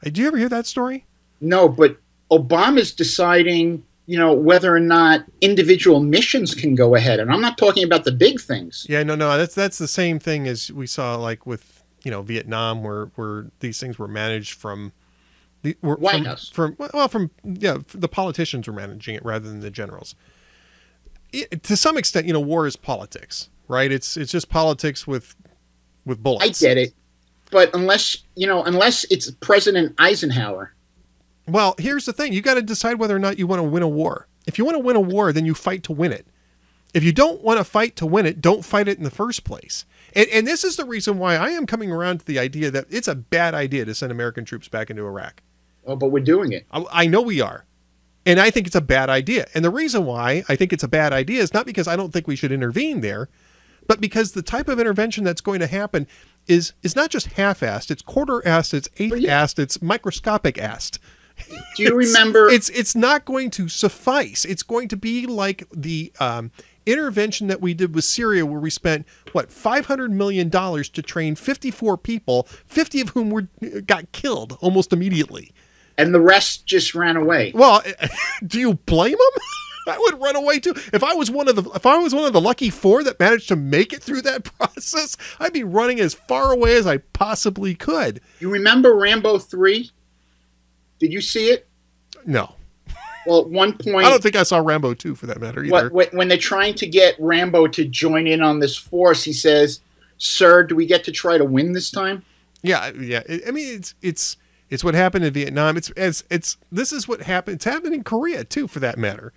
Did you ever hear that story? No, but Obama's deciding, whether or not individual missions can go ahead. And I'm not talking about the big things. Yeah, no. That's the same thing as we saw, like with, Vietnam, where these things were managed from the White House. The politicians were managing it rather than the generals. To some extent, war is politics, right? It's just politics with bullets. I get it. But unless it's President Eisenhower. Well, here's the thing. You got to decide whether or not you want to win a war. If you want to win a war, then you fight to win it. If you don't want to fight to win it, don't fight it in the first place. And this is the reason why I am coming around to the idea that it's a bad idea to send American troops back into Iraq. Oh, but we're doing it. I know we are. And I think it's a bad idea. And the reason why I think it's a bad idea is not because I don't think we should intervene there, but because the type of intervention that's going to happen is not just half-assed, it's quarter-assed, it's eighth-assed, it's microscopic-assed. Do you remember? It's not going to suffice. It's going to be like the intervention that we did with Syria, where we spent $500 million to train 54 people, 50 of whom got killed almost immediately, and the rest just ran away. Well, do you blame them? I would run away too. If I was one of the lucky 4 that managed to make it through that process, I'd be running as far away as I possibly could. You remember Rambo 3? Did you see it? No. Well, at one point, I don't think I saw Rambo 2 for that matter either. When they're trying to get Rambo to join in on this force, he says, "Sir, do we get to try to win this time?" Yeah. I mean, it's what happened in Vietnam. This is what happened. It's happened in Korea too, for that matter.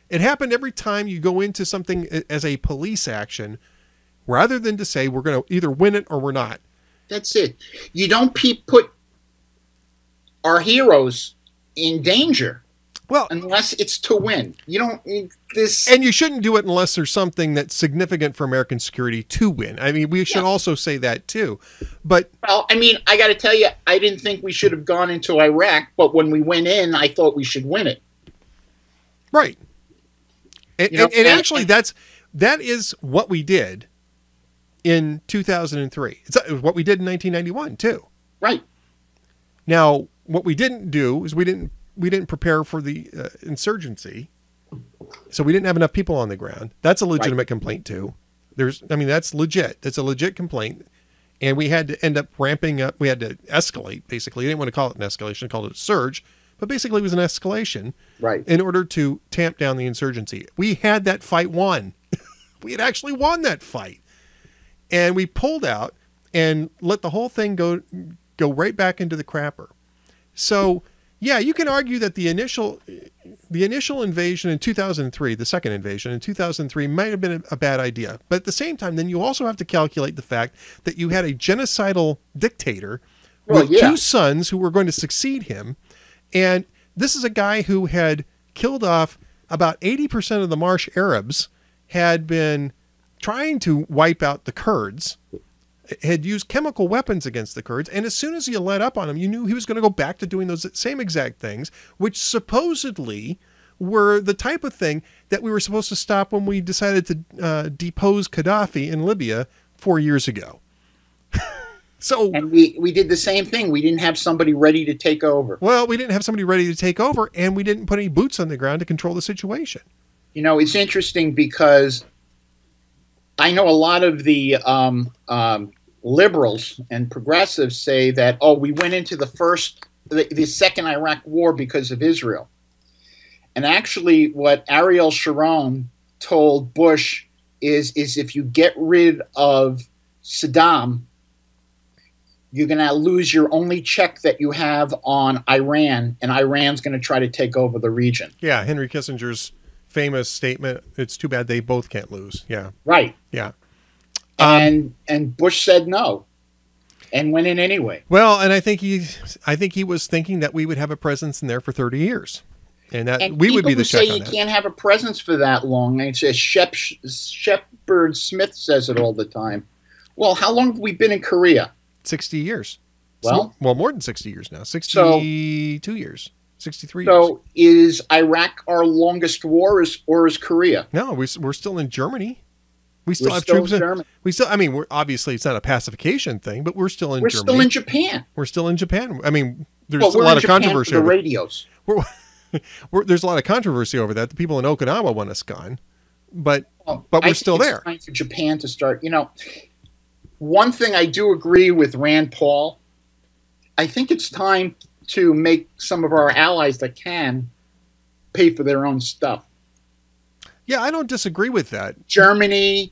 It happened every time you go into something as a police action, rather than to say we're going to either win it or we're not. That's it. You don't put our heroes in danger. Well, unless it's to win. You don't need this. And you shouldn't do it unless there's something that's significant for American security to win. I mean, we should also say that too. But well, I mean, I got to tell you, I didn't think we should have gone into Iraq, but when we went in, I thought we should win it. Right. And actually, that is what we did in 2003. It's what we did in 1991 too. Right. Now, what we didn't do is we didn't prepare for the insurgency, so we didn't have enough people on the ground. That's a legitimate complaint too. That's legit. That's a legit complaint, and we had to end up ramping up. We had to escalate. Basically, I didn't want to call it an escalation. I called it a surge. But basically, it was an escalation, right? In order to tamp down the insurgency. We had that fight won. We had actually won that fight, and we pulled out and let the whole thing go right back into the crapper. So, yeah, you can argue that the initial invasion in 2003, the second invasion in 2003, might have been a bad idea. But at the same time, then you also have to calculate the fact that you had a genocidal dictator with 2 sons who were going to succeed him. And this is a guy who had killed off about 80% of the Marsh Arabs, had been trying to wipe out the Kurds, had used chemical weapons against the Kurds. And as soon as you let up on him, you knew he was going to go back to doing those same exact things, which supposedly were the type of thing that we were supposed to stop when we decided to depose Gaddafi in Libya 4 years ago. And we did the same thing. We didn't have somebody ready to take over. Well, we didn't have somebody ready to take over, and we didn't put any boots on the ground to control the situation. You know, it's interesting because I know a lot of the liberals and progressives say that, we went into the second Iraq war because of Israel. And actually what Ariel Sharon told Bush is if you get rid of Saddam, you're going to lose your only check that you have on Iran, and Iran's going to try to take over the region. Yeah, Henry Kissinger's famous statement, it's too bad they both can't lose. Yeah. Right. Yeah. And Bush said no and went in anyway. Well, and I think he was thinking that we would have a presence in there for 30 years. And that we would be the check on that. People say you can't have a presence for that long. And it says Shepard Smith says it all the time. Well, how long have we been in Korea? 60 years. Well, more than 60 years now. 62 years. 63 years. So is Iraq our longest war, or is Korea? No, we're still in Germany. We still have troops in Germany. We're obviously it's not a pacification thing, but we're still in Germany. We're still in Japan. We're still in Japan. I mean, there's a lot of controversy over the radios. There's a lot of controversy over that. The people in Okinawa want us gone, but we're still there. It's time for Japan to start. You know, one thing I do agree with Rand Paul. I think it's time to make some of our allies that can pay for their own stuff. Yeah, I don't disagree with that. Germany's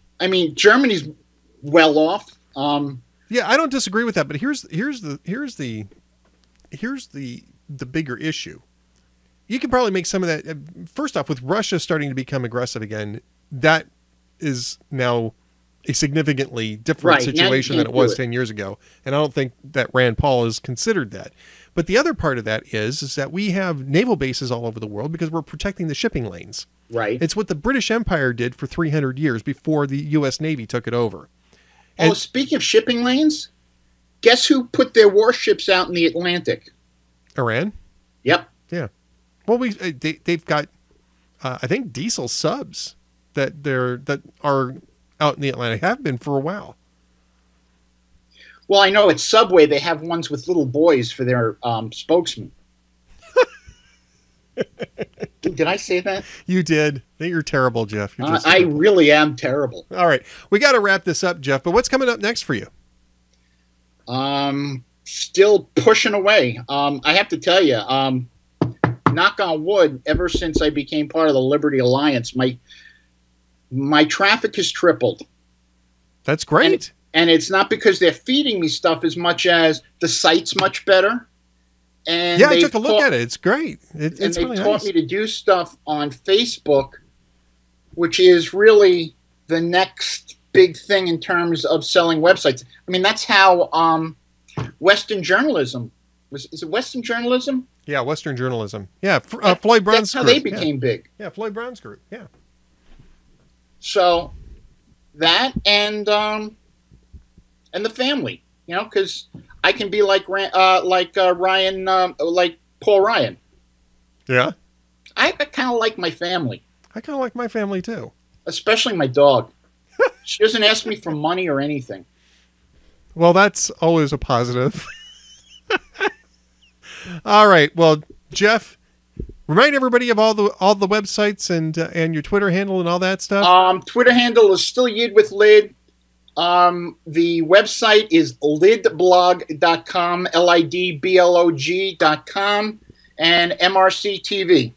well off. Yeah, I don't disagree with that. But here's the bigger issue. You can probably make some of that. First off, with Russia starting to become aggressive again, that is now a significantly different situation than it was 10 years ago. And I don't think that Rand Paul has considered that. But the other part of that is that we have naval bases all over the world because we're protecting the shipping lanes. Right. It's what the British Empire did for 300 years before the U.S. Navy took it over. And speaking of shipping lanes, guess who put their warships out in the Atlantic? Iran? Yep. Yeah. Well, they've got, I think, diesel subs that are out in the Atlantic, have been for a while. Well, I know at Subway they have ones with little boys for their spokesman. Did I say that? You did. You're terrible, Jeff. You're just I really am terrible. All right. We got to wrap this up, Jeff, but what's coming up next for you? Still pushing away. I have to tell you, knock on wood, ever since I became part of the Liberty Alliance, my traffic has tripled. That's great. And it's not because they're feeding me stuff as much as the site's much better. And yeah, I took a look at it. It's great. It's they've really taught nice. me to do stuff on Facebook, which is really the next big thing in terms of selling websites. I mean, that's how Western journalism is it Western journalism? Yeah, Western journalism. Yeah, Floyd Brown's that's how group. they became big. Yeah, Floyd Brown's group. Yeah. So that and the family, because I can be like Ryan, like Paul Ryan. Yeah. I kind of like my family. I kind of like my family too. Especially my dog. She doesn't ask me for money or anything. Well, that's always a positive. All right. Well, Jeff, remind everybody of all the websites and your Twitter handle and all that stuff. Twitter handle is still Yid with Lid. The website is lidblog.com, lidblog.com, and MRC-TV.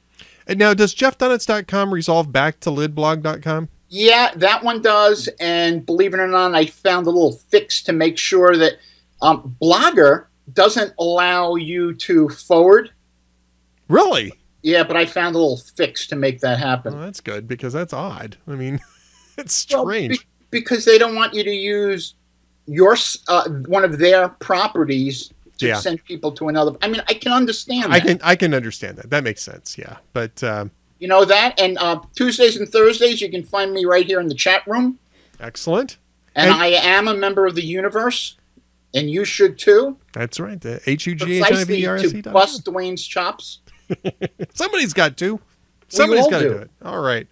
And now, does JeffDunetz.com resolve back to lidblog.com? Yeah, that one does. And believe it or not, I found a little fix to make sure that Blogger doesn't allow you to forward. Really? Yeah, but I found a little fix to make that happen. Well, that's good, because that's odd. I mean, it's strange. Because they don't want you to use your one of their properties to send people to another. I mean, I can understand that. I can understand that. That makes sense, yeah. But that, and Tuesdays and Thursdays you can find me right here in the chat room. Excellent. And I am a member of the universe, and you should too. That's right. The HUGHIVRC. Precisely to bust Duane's chops. Somebody's got to. Somebody's got to do it. All right.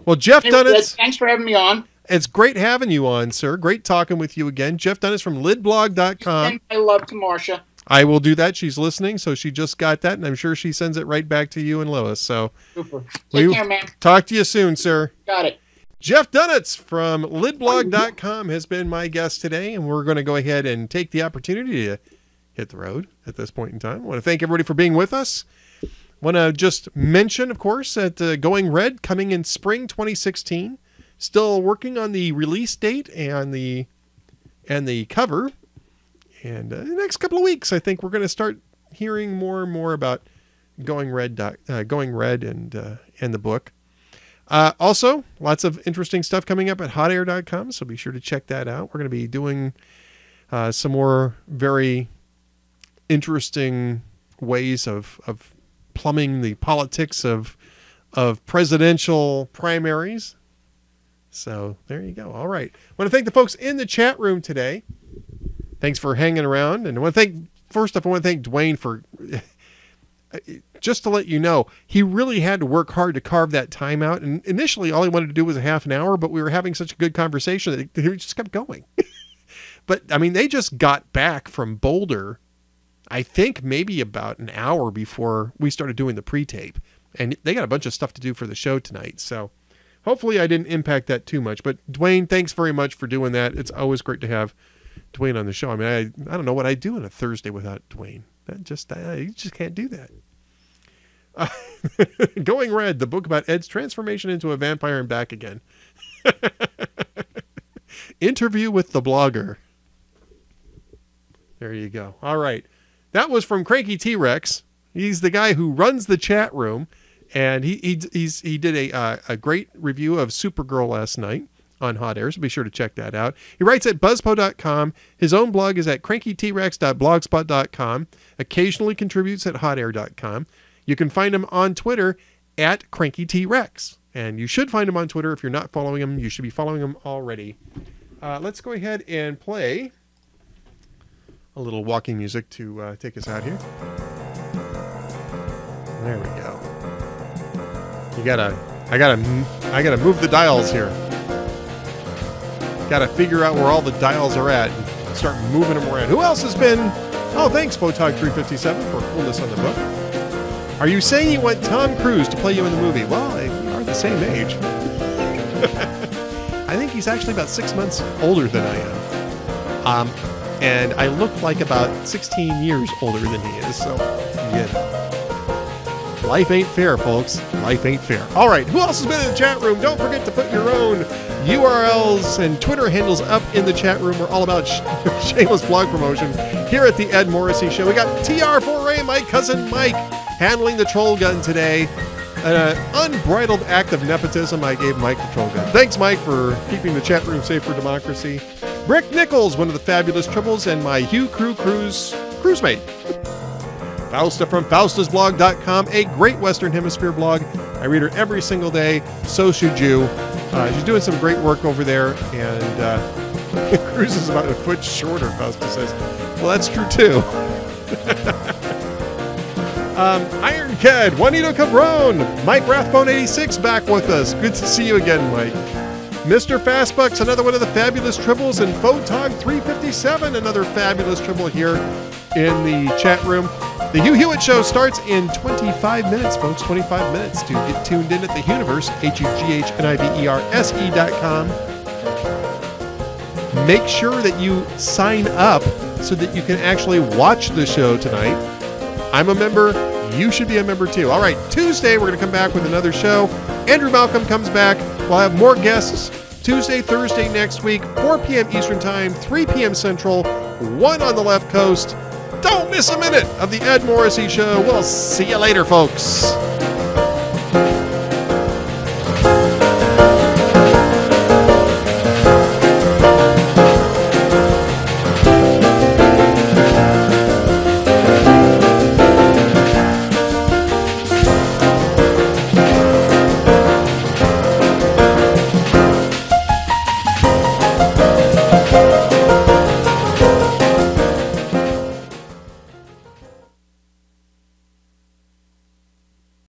Well, Jeff Dunetz. Thanks for having me on. It's great having you on, sir. Great talking with you again. Jeff Dunetz from lidblog.com. Send my love to Marcia. I will do that. She's listening, so she just got that, and I'm sure she sends it right back to you and Lois. So, super. Take care, man. Talk to you soon, sir. Got it. Jeff Dunetz from lidblog.com has been my guest today, and we're going to go ahead and take the opportunity to hit the road at this point in time. I want to thank everybody for being with us. I want to just mention, of course, that Going Red coming in spring 2016. Still working on the release date and the cover. And in the next couple of weeks, I think we're going to start hearing more and more about Going Red and the book. Also, lots of interesting stuff coming up at hotair.com, so be sure to check that out. We're going to be doing some more very interesting ways of plumbing the politics of presidential primaries. So there you go. All right. I want to thank the folks in the chat room today. Thanks for hanging around. And I want to thank Duane for, just to let you know, he really had to work hard to carve that time out. And initially all he wanted to do was a half an hour, but we were having such a good conversation that he just kept going. But I mean, they just got back from Boulder, I think maybe about an hour before we started doing the pre-tape, and they got a bunch of stuff to do for the show tonight. So hopefully I didn't impact that too much, but Duane, thanks very much for doing that. It's always great to have Duane on the show. I mean, I don't know what I'd do on a Thursday without Duane. You just can't do that. Going Red, the book about Ed's transformation into a vampire and back again. Interview with the blogger. There you go. All right. That was from Cranky T-Rex. He's the guy who runs the chat room. And he did a great review of Supergirl last night on Hot Air, so be sure to check that out. He writes at buzzpo.com. His own blog is at crankytrex.blogspot.com. Occasionally contributes at hotair.com. You can find him on Twitter at crankytrex. And you should find him on Twitter. If you're not following him, you should be following him already. Let's go ahead and play a little walking music to take us out here. There we go. I gotta move the dials here. Gotta figure out where all the dials are at and start moving them around. Who else has been? Oh, thanks, Photog357 for coolness on the book. Are you saying you want Tom Cruise to play you in the movie? Well, we are the same age. I think he's actually about 6 months older than I am. And I look like about 16 years older than he is, so, you know. Life ain't fair, folks. Life ain't fair. All right, who else has been in the chat room? Don't forget to put your own URLs and Twitter handles up in the chat room. We're all about shameless blog promotion here at the Ed Morrissey Show. We got TR4A, my cousin Mike, handling the troll gun today. An unbridled act of nepotism. I gave Mike the troll gun. Thanks, Mike, for keeping the chat room safe for democracy. Brick Nichols, one of the fabulous triples, and my Hugh Cruise mate. Fausta from faustasblog.com, a great Western Hemisphere blog. I read her every single day. So should you. She's doing some great work over there, and Cruz is about a foot shorter, Fausta says. Well, that's true, too. Iron Ked, Juanito Cabron, Mike Rathbone86 back with us. Good to see you again, Mike. Mr. Fastbucks, another one of the fabulous triples, and Photog357, another fabulous triple here in the chat room. The Hugh Hewitt Show starts in 25 minutes, folks. 25 minutes to get tuned in at the Hugniverse, HUGHNIVERSE.com. Make sure that you sign up so that you can actually watch the show tonight. I'm a member. You should be a member too. All right, Tuesday, we're going to come back with another show. Andrew Malcolm comes back. We'll have more guests Tuesday, Thursday next week, 4 p.m. Eastern Time, 3 p.m. Central, 1 on the left coast. Don't miss a minute of the Ed Morrissey Show. We'll see you later, folks.